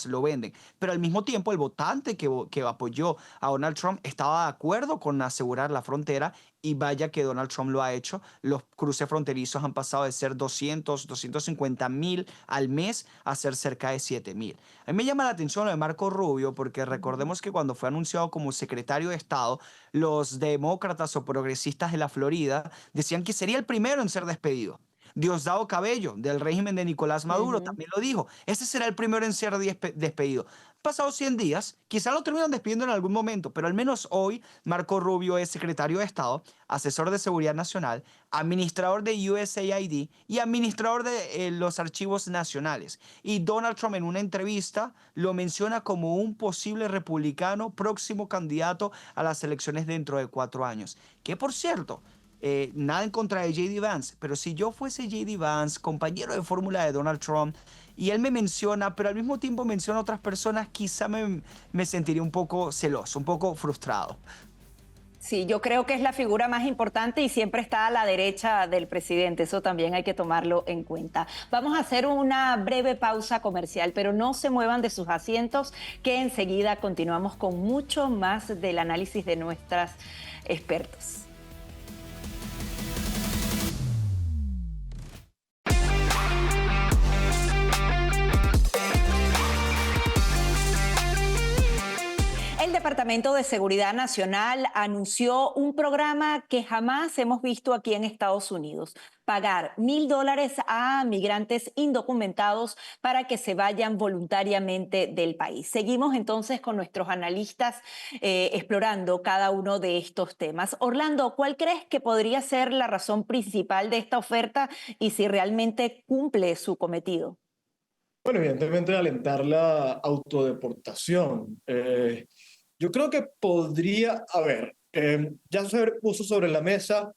lo venden. Pero al mismo tiempo, el votante que apoyó a Donald Trump estaba de acuerdo con asegurar la frontera, y vaya que Donald Trump lo ha hecho. Los cruces fronterizos han pasado de ser 250,000 al mes a ser cerca de 7,000. A mí me llama la atención lo de Marco Rubio, porque recordemos que cuando fue anunciado como secretario de Estado, los demócratas o progresistas de la Florida decían que sería el primero en ser despedido. Diosdado Cabello, del régimen de Nicolás Maduro, también lo dijo. Ese será el primero en ser despedido. Pasados 100 días, quizá lo terminan despidiendo en algún momento, pero al menos hoy Marco Rubio es secretario de Estado, asesor de seguridad nacional, administrador de USAID y administrador de los archivos nacionales. Y Donald Trump en una entrevista lo menciona como un posible republicano próximo candidato a las elecciones dentro de 4 años. Que por cierto, nada en contra de J.D. Vance, pero si yo fuese J.D. Vance, compañero de fórmula de Donald Trump, y él me menciona, pero al mismo tiempo menciona a otras personas, quizá me sentiría un poco celoso, un poco frustrado. Sí, yo creo que es la figura más importante y siempre está a la derecha del presidente. Eso también hay que tomarlo en cuenta. Vamos a hacer una breve pausa comercial, pero no se muevan de sus asientos, que enseguida continuamos con mucho más del análisis de nuestras expertos. El Departamento de Seguridad Nacional anunció un programa que jamás hemos visto aquí en Estados Unidos: pagar $1,000 a migrantes indocumentados para que se vayan voluntariamente del país. Seguimos entonces con nuestros analistas explorando cada uno de estos temas. Orlando, ¿cuál crees que podría ser la razón principal de esta oferta y si realmente cumple su cometido? Bueno, evidentemente alentar la autodeportación. Yo creo que podría haber, ya se puso sobre la mesa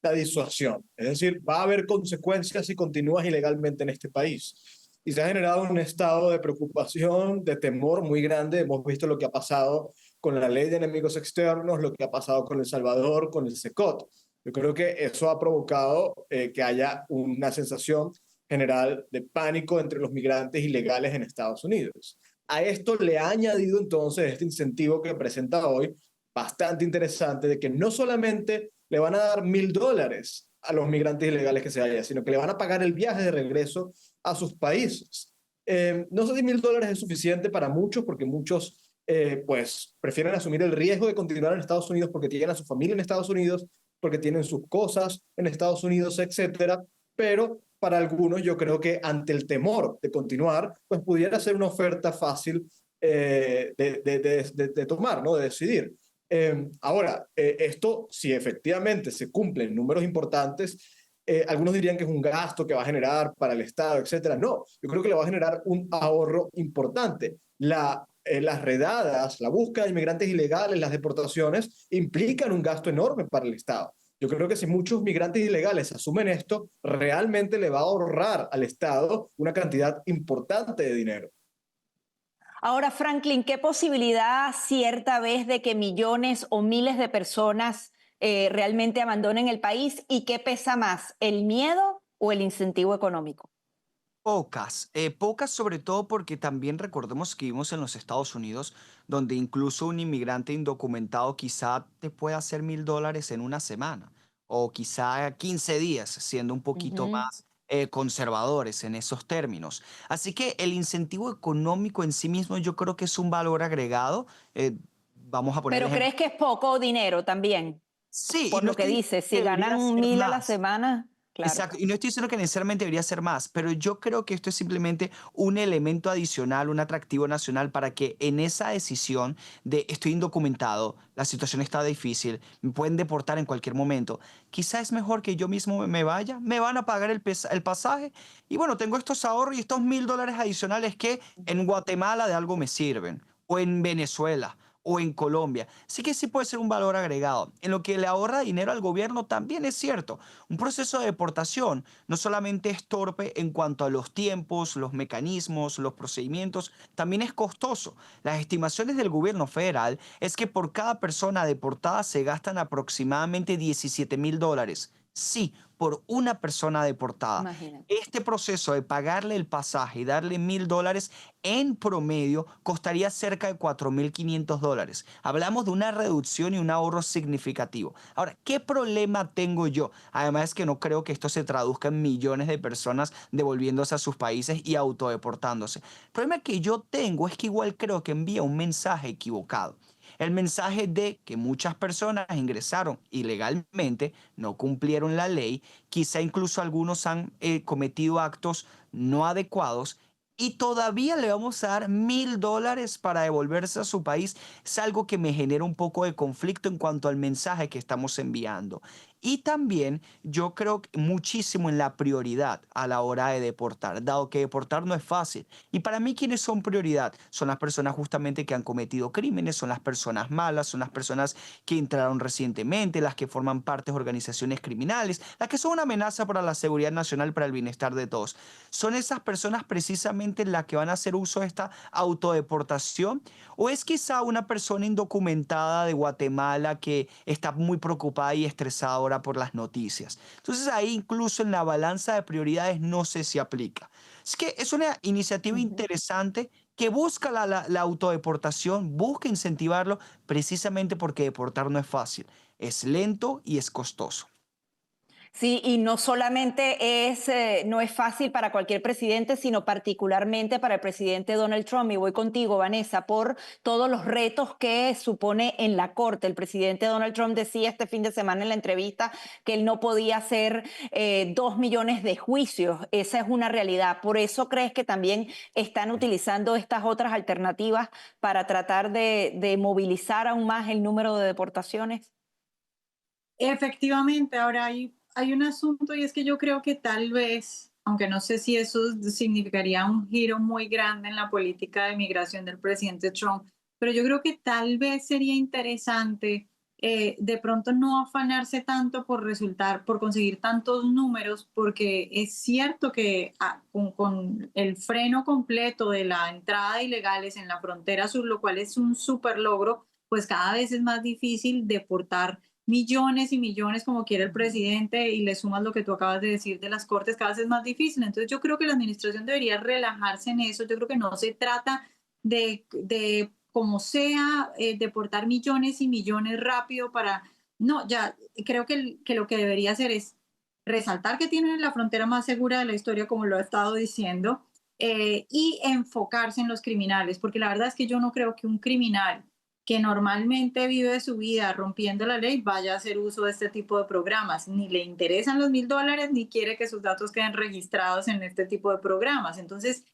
la disuasión, es decir, va a haber consecuencias si continúas ilegalmente en este país. Y se ha generado un estado de preocupación, de temor muy grande. Hemos visto lo que ha pasado con la ley de enemigos externos, lo que ha pasado con El Salvador, con el SECOT. Yo creo que eso ha provocado que haya una sensación general de pánico entre los migrantes ilegales en Estados Unidos. A esto le ha añadido entonces este incentivo que presenta hoy, bastante interesante, de que no solamente le van a dar $1,000 a los migrantes ilegales que se vayan, sino que le van a pagar el viaje de regreso a sus países. No sé si $1,000 es suficiente para muchos, porque muchos pues prefieren asumir el riesgo de continuar en Estados Unidos porque tienen a su familia en Estados Unidos, porque tienen sus cosas en Estados Unidos, etcétera. Pero para algunos yo creo que ante el temor de continuar, pues pudiera ser una oferta fácil de tomar, ¿no? De decidir. Ahora, esto, si efectivamente se cumplen números importantes, algunos dirían que es un gasto que va a generar para el Estado, etcétera. No, yo creo que le va a generar un ahorro importante. Las redadas, la búsqueda de inmigrantes ilegales, las deportaciones, implican un gasto enorme para el Estado. Yo creo que si muchos migrantes ilegales asumen esto, realmente le va a ahorrar al Estado una cantidad importante de dinero. Ahora, Franklin, ¿qué posibilidad cierta ves de que millones o miles de personas realmente abandonen el país? ¿Y qué pesa más, el miedo o el incentivo económico? Pocas sobre todo porque también recordemos que vivimos en los Estados Unidos, donde incluso un inmigrante indocumentado quizá te puede hacer $1,000 en una semana o quizá 15 días, siendo un poquito más conservadores en esos términos. Así que el incentivo económico en sí mismo yo creo que es un valor agregado. Vamos a poner Pero ejemplo. ¿crees que es poco dinero también? Sí, y Por no lo que estoy dices, si que debería ganan ser 1,000 a la más. semana, claro. Exacto, y no estoy diciendo que necesariamente debería ser más, pero yo creo que esto es simplemente un elemento adicional, un atractivo nacional para que en esa decisión de estoy indocumentado, la situación está difícil, me pueden deportar en cualquier momento, quizá es mejor que yo mismo me vaya, me van a pagar el pasaje y bueno, tengo estos ahorros y estos $1,000 adicionales que en Guatemala de algo me sirven, o en Venezuela o en Colombia. Sí que sí puede ser un valor agregado. En lo que le ahorra dinero al gobierno también es cierto. Un proceso de deportación no solamente es torpe en cuanto a los tiempos, los mecanismos, los procedimientos, también es costoso. Las estimaciones del gobierno federal es que por cada persona deportada se gastan aproximadamente $17,000. Sí, por una persona deportada. Imagínate. Este proceso de pagarle el pasaje y darle $1,000 en promedio costaría cerca de $4,500. Hablamos de una reducción y un ahorro significativo. Ahora, ¿qué problema tengo yo? Además es que no creo que esto se traduzca en millones de personas devolviéndose a sus países y autodeportándose. El problema que yo tengo es que igual creo que envía un mensaje equivocado. El mensaje de que muchas personas ingresaron ilegalmente, no cumplieron la ley, quizá incluso algunos han cometido actos no adecuados y todavía le vamos a dar $1,000 para devolverse a su país. Es algo que me genera un poco de conflicto en cuanto al mensaje que estamos enviando. Y también yo creo muchísimo en la prioridad a la hora de deportar, dado que deportar no es fácil. Y para mí, ¿quiénes son prioridad? Son las personas justamente que han cometido crímenes, son las personas malas, son las personas que entraron recientemente, las que forman parte de organizaciones criminales, las que son una amenaza para la seguridad nacional, para el bienestar de todos. Son esas personas precisamente las que van a hacer uso de esta autodeportación. ¿O es quizá una persona indocumentada de Guatemala que está muy preocupada y estresada ahora por las noticias? Entonces ahí incluso en la balanza de prioridades no sé si aplica. Es que es una iniciativa interesante que busca la autodeportación, busca incentivarlo precisamente porque deportar no es fácil, es lento y es costoso. Sí, y no solamente no es fácil para cualquier presidente, sino particularmente para el presidente Donald Trump. Y voy contigo, Vanessa, por todos los retos que supone en la Corte. El presidente Donald Trump decía este fin de semana en la entrevista que él no podía hacer 2 millones de juicios. Esa es una realidad. ¿Por eso crees que también están utilizando estas otras alternativas para tratar de movilizar aún más el número de deportaciones? Efectivamente, ahora hay un asunto y es que yo creo que tal vez, aunque no sé si eso significaría un giro muy grande en la política de migración del presidente Trump, pero yo creo que tal vez sería interesante de pronto no afanarse tanto por conseguir tantos números, porque es cierto que con el freno completo de la entrada de ilegales en la frontera sur, lo cual es un súper logro, pues cada vez es más difícil deportar millones y millones como quiere el presidente y le sumas lo que tú acabas de decir de las cortes, cada vez es más difícil. Entonces yo creo que la administración debería relajarse en eso. Yo creo que no se trata de como sea, deportar millones y millones rápido para... No, ya creo que lo que debería hacer es resaltar que tienen la frontera más segura de la historia, como lo ha estado diciendo, y enfocarse en los criminales, porque la verdad es que yo no creo que un criminal que normalmente vive su vida rompiendo la ley vaya a hacer uso de este tipo de programas. Ni le interesan los $1,000 ni quiere que sus datos queden registrados en este tipo de programas. Entonces,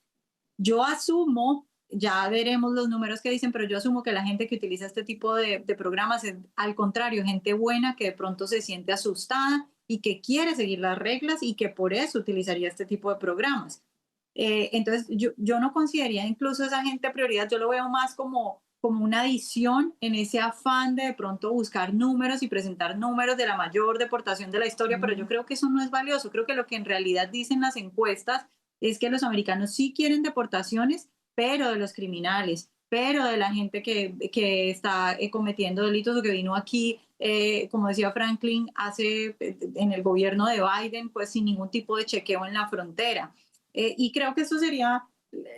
yo asumo, ya veremos los números que dicen, pero yo asumo que la gente que utiliza este tipo de programas es, al contrario, gente buena que de pronto se siente asustada y que quiere seguir las reglas y que por eso utilizaría este tipo de programas. Entonces, yo no consideraría incluso esa gente prioridad, yo lo veo más como una adición en ese afán de pronto buscar números y presentar números de la mayor deportación de la historia, pero yo creo que eso no es valioso. Creo que lo que en realidad dicen las encuestas es que los americanos sí quieren deportaciones, pero de los criminales, pero de la gente que está cometiendo delitos o que vino aquí, como decía Franklin, en el gobierno de Biden, pues sin ningún tipo de chequeo en la frontera. Y creo que eso sería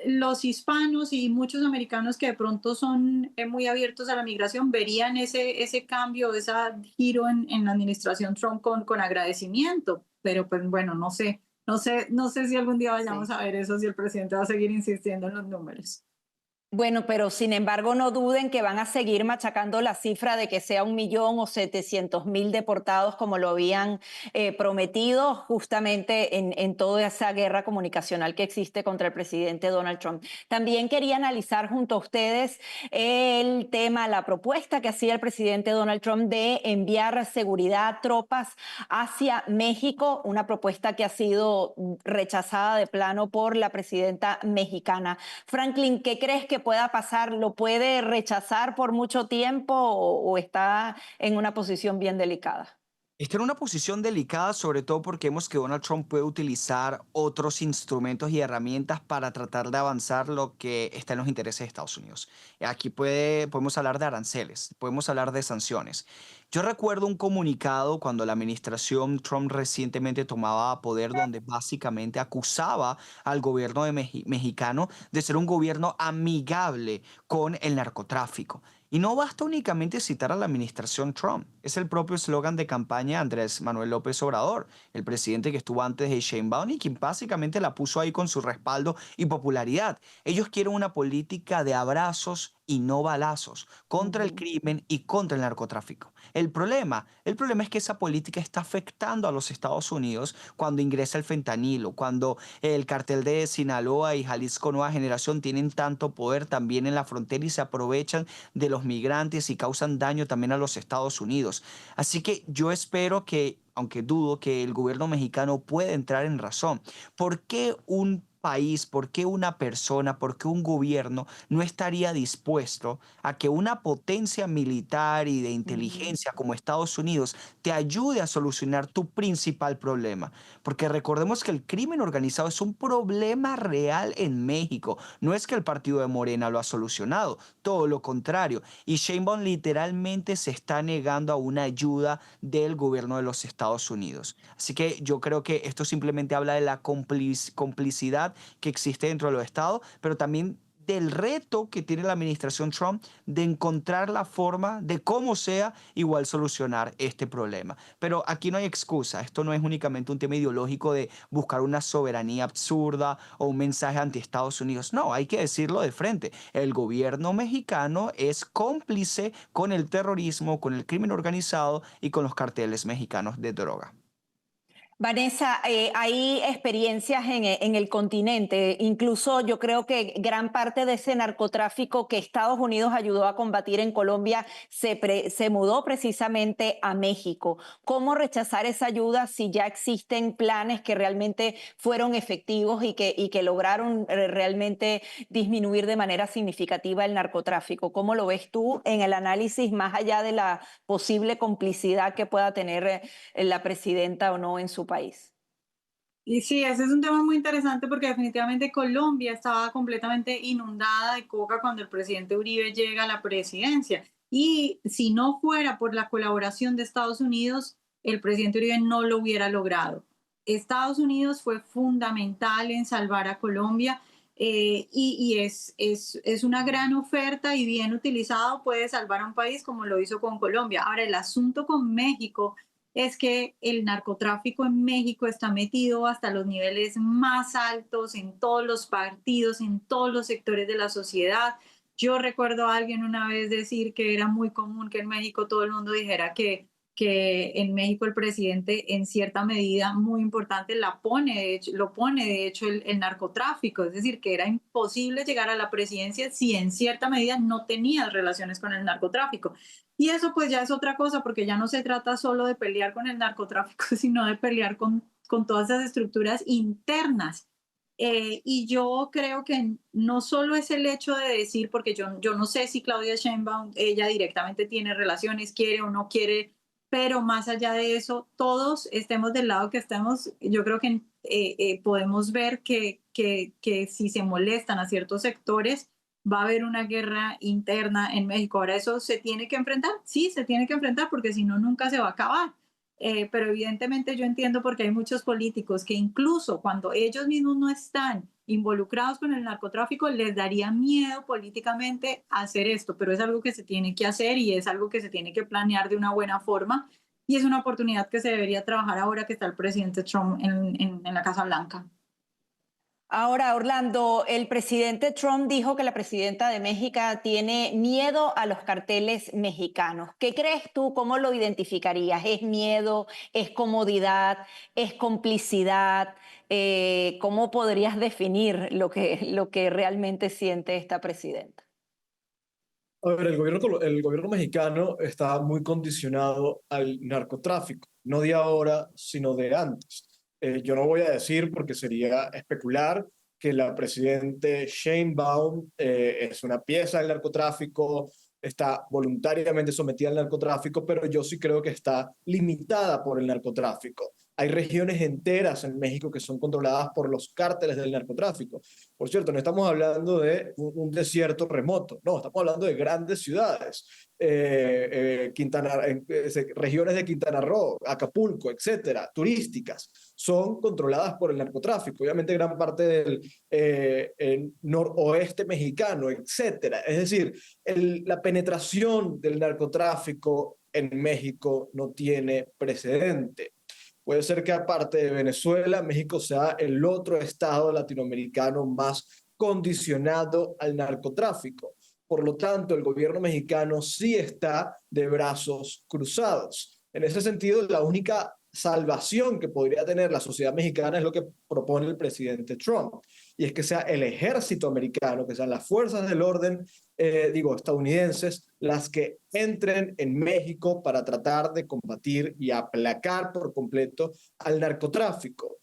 los hispanos y muchos americanos que de pronto son muy abiertos a la migración verían ese cambio, ese giro en la administración Trump con agradecimiento. Pero pues bueno, no sé si algún día vayamos a ver eso, si el presidente va a seguir insistiendo en los números. Bueno, pero sin embargo no duden que van a seguir machacando la cifra de que sea 1.000.000 o 700.000 deportados como lo habían prometido justamente en toda esa guerra comunicacional que existe contra el presidente Donald Trump. También quería analizar junto a ustedes el tema, la propuesta que hacía el presidente Donald Trump de enviar seguridad, tropas hacia México, una propuesta que ha sido rechazada de plano por la presidenta mexicana. Franklin, ¿qué crees que pueda pasar? ¿Lo puede rechazar por mucho tiempo o está en una posición bien delicada? Está en una posición delicada, sobre todo porque vemos que Donald Trump puede utilizar otros instrumentos y herramientas para tratar de avanzar lo que está en los intereses de Estados Unidos. Aquí podemos hablar de aranceles, podemos hablar de sanciones. Yo recuerdo un comunicado cuando la administración Trump recientemente tomaba poder donde básicamente acusaba al gobierno mexicano de ser un gobierno amigable con el narcotráfico. Y no basta únicamente citar a la administración Trump, es el propio eslogan de campaña de Andrés Manuel López Obrador, el presidente que estuvo antes de Sheinbaum y quien básicamente la puso ahí con su respaldo y popularidad. Ellos quieren una política de abrazos y no balazos contra el crimen y contra el narcotráfico. El problema es que esa política está afectando a los Estados Unidos cuando ingresa el fentanilo, cuando el cartel de Sinaloa y Jalisco Nueva Generación tienen tanto poder también en la frontera y se aprovechan de los migrantes y causan daño también a los Estados Unidos. Así que yo espero que, aunque dudo que el gobierno mexicano pueda entrar en razón, ¿por qué un país, por qué una persona, por qué un gobierno no estaría dispuesto a que una potencia militar y de inteligencia como Estados Unidos te ayude a solucionar tu principal problema? Porque recordemos que el crimen organizado es un problema real en México. No es que el partido de Morena lo ha solucionado, todo lo contrario. Y Sheinbaum literalmente se está negando a una ayuda del gobierno de los Estados Unidos. Así que yo creo que esto simplemente habla de la complicidad que existe dentro de los estados, pero también del reto que tiene la administración Trump de encontrar la forma de cómo sea igual solucionar este problema. Pero aquí no hay excusa, esto no es únicamente un tema ideológico de buscar una soberanía absurda o un mensaje anti Estados Unidos. No, hay que decirlo de frente. El gobierno mexicano es cómplice con el terrorismo, con el crimen organizado y con los carteles mexicanos de droga. Vanessa, hay experiencias en el continente, incluso yo creo que gran parte de ese narcotráfico que Estados Unidos ayudó a combatir en Colombia se mudó precisamente a México. ¿Cómo rechazar esa ayuda si ya existen planes que realmente fueron efectivos y que lograron realmente disminuir de manera significativa el narcotráfico? ¿Cómo lo ves tú en el análisis más allá de la posible complicidad que pueda tener la presidenta o no en su país? Y sí, ese es un tema muy interesante porque definitivamente Colombia estaba completamente inundada de coca cuando el presidente Uribe llega a la presidencia. Y si no fuera por la colaboración de Estados Unidos, el presidente Uribe no lo hubiera logrado. Estados Unidos fue fundamental en salvar a Colombia y es una gran oferta y bien utilizado puede salvar a un país como lo hizo con Colombia. Ahora, el asunto con México es que el narcotráfico en México está metido hasta los niveles más altos en todos los partidos, en todos los sectores de la sociedad. Yo recuerdo a alguien una vez decir que era muy común que en México todo el mundo dijera que en México el presidente en cierta medida muy importante lo pone de hecho el narcotráfico, es decir, que era imposible llegar a la presidencia si en cierta medida no tenías relaciones con el narcotráfico. Y eso pues ya es otra cosa, porque ya no se trata solo de pelear con el narcotráfico, sino de pelear con todas esas estructuras internas. Y yo creo que no solo es el hecho de decir, porque yo no sé si Claudia Sheinbaum, ella directamente tiene relaciones, quiere o no quiere, pero más allá de eso, todos estemos del lado que estemos, yo creo que podemos ver que si se molestan a ciertos sectores, va a haber una guerra interna en México. Ahora eso se tiene que enfrentar, sí, se tiene que enfrentar porque si no, nunca se va a acabar. Pero evidentemente yo entiendo porque hay muchos políticos que incluso cuando ellos mismos no están involucrados con el narcotráfico, les daría miedo políticamente hacer esto, pero es algo que se tiene que hacer y es algo que se tiene que planear de una buena forma y es una oportunidad que se debería trabajar ahora que está el presidente Trump en la Casa Blanca. Ahora, Orlando, el presidente Trump dijo que la presidenta de México tiene miedo a los carteles mexicanos. ¿Qué crees tú? ¿Cómo lo identificarías? ¿Es miedo? ¿Es comodidad? ¿Es complicidad? ¿Cómo podrías definir lo que realmente siente esta presidenta? A ver, el gobierno mexicano está muy condicionado al narcotráfico, no de ahora, sino de antes. Yo no voy a decir, porque sería especular, que la presidente Sheinbaum es una pieza del narcotráfico, está voluntariamente sometida al narcotráfico, pero yo sí creo que está limitada por el narcotráfico. Hay regiones enteras en México que son controladas por los cárteles del narcotráfico. Por cierto, no estamos hablando de un desierto remoto, no, estamos hablando de grandes ciudades, regiones de Quintana Roo, Acapulco, etcétera, turísticas, son controladas por el narcotráfico. Obviamente gran parte del noroeste mexicano, etcétera. Es decir, la penetración del narcotráfico en México no tiene precedente. Puede ser que aparte de Venezuela, México sea el otro estado latinoamericano más condicionado al narcotráfico. Por lo tanto, el gobierno mexicano sí está de brazos cruzados. En ese sentido, la única salvación que podría tener la sociedad mexicana es lo que propone el presidente Trump, y es que sea el ejército americano, que sean las fuerzas del orden, estadounidenses, las que entren en México para tratar de combatir y aplacar por completo al narcotráfico.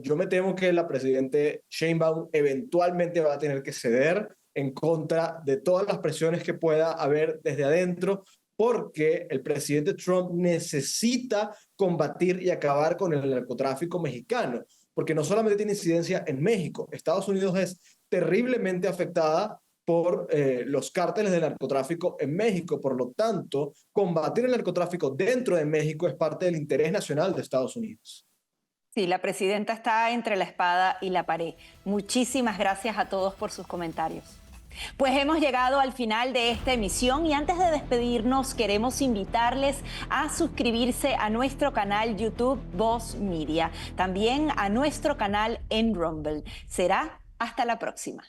Yo me temo que la presidente Sheinbaum eventualmente va a tener que ceder en contra de todas las presiones que pueda haber desde adentro, porque el presidente Trump necesita combatir y acabar con el narcotráfico mexicano, porque no solamente tiene incidencia en México, Estados Unidos es terriblemente afectada por los cárteles de narcotráfico en México. Por lo tanto, combatir el narcotráfico dentro de México es parte del interés nacional de Estados Unidos. Sí, la presidenta está entre la espada y la pared. Muchísimas gracias a todos por sus comentarios. Pues hemos llegado al final de esta emisión y antes de despedirnos queremos invitarles a suscribirse a nuestro canal YouTube Voz Media, también a nuestro canal en Rumble. Será hasta la próxima.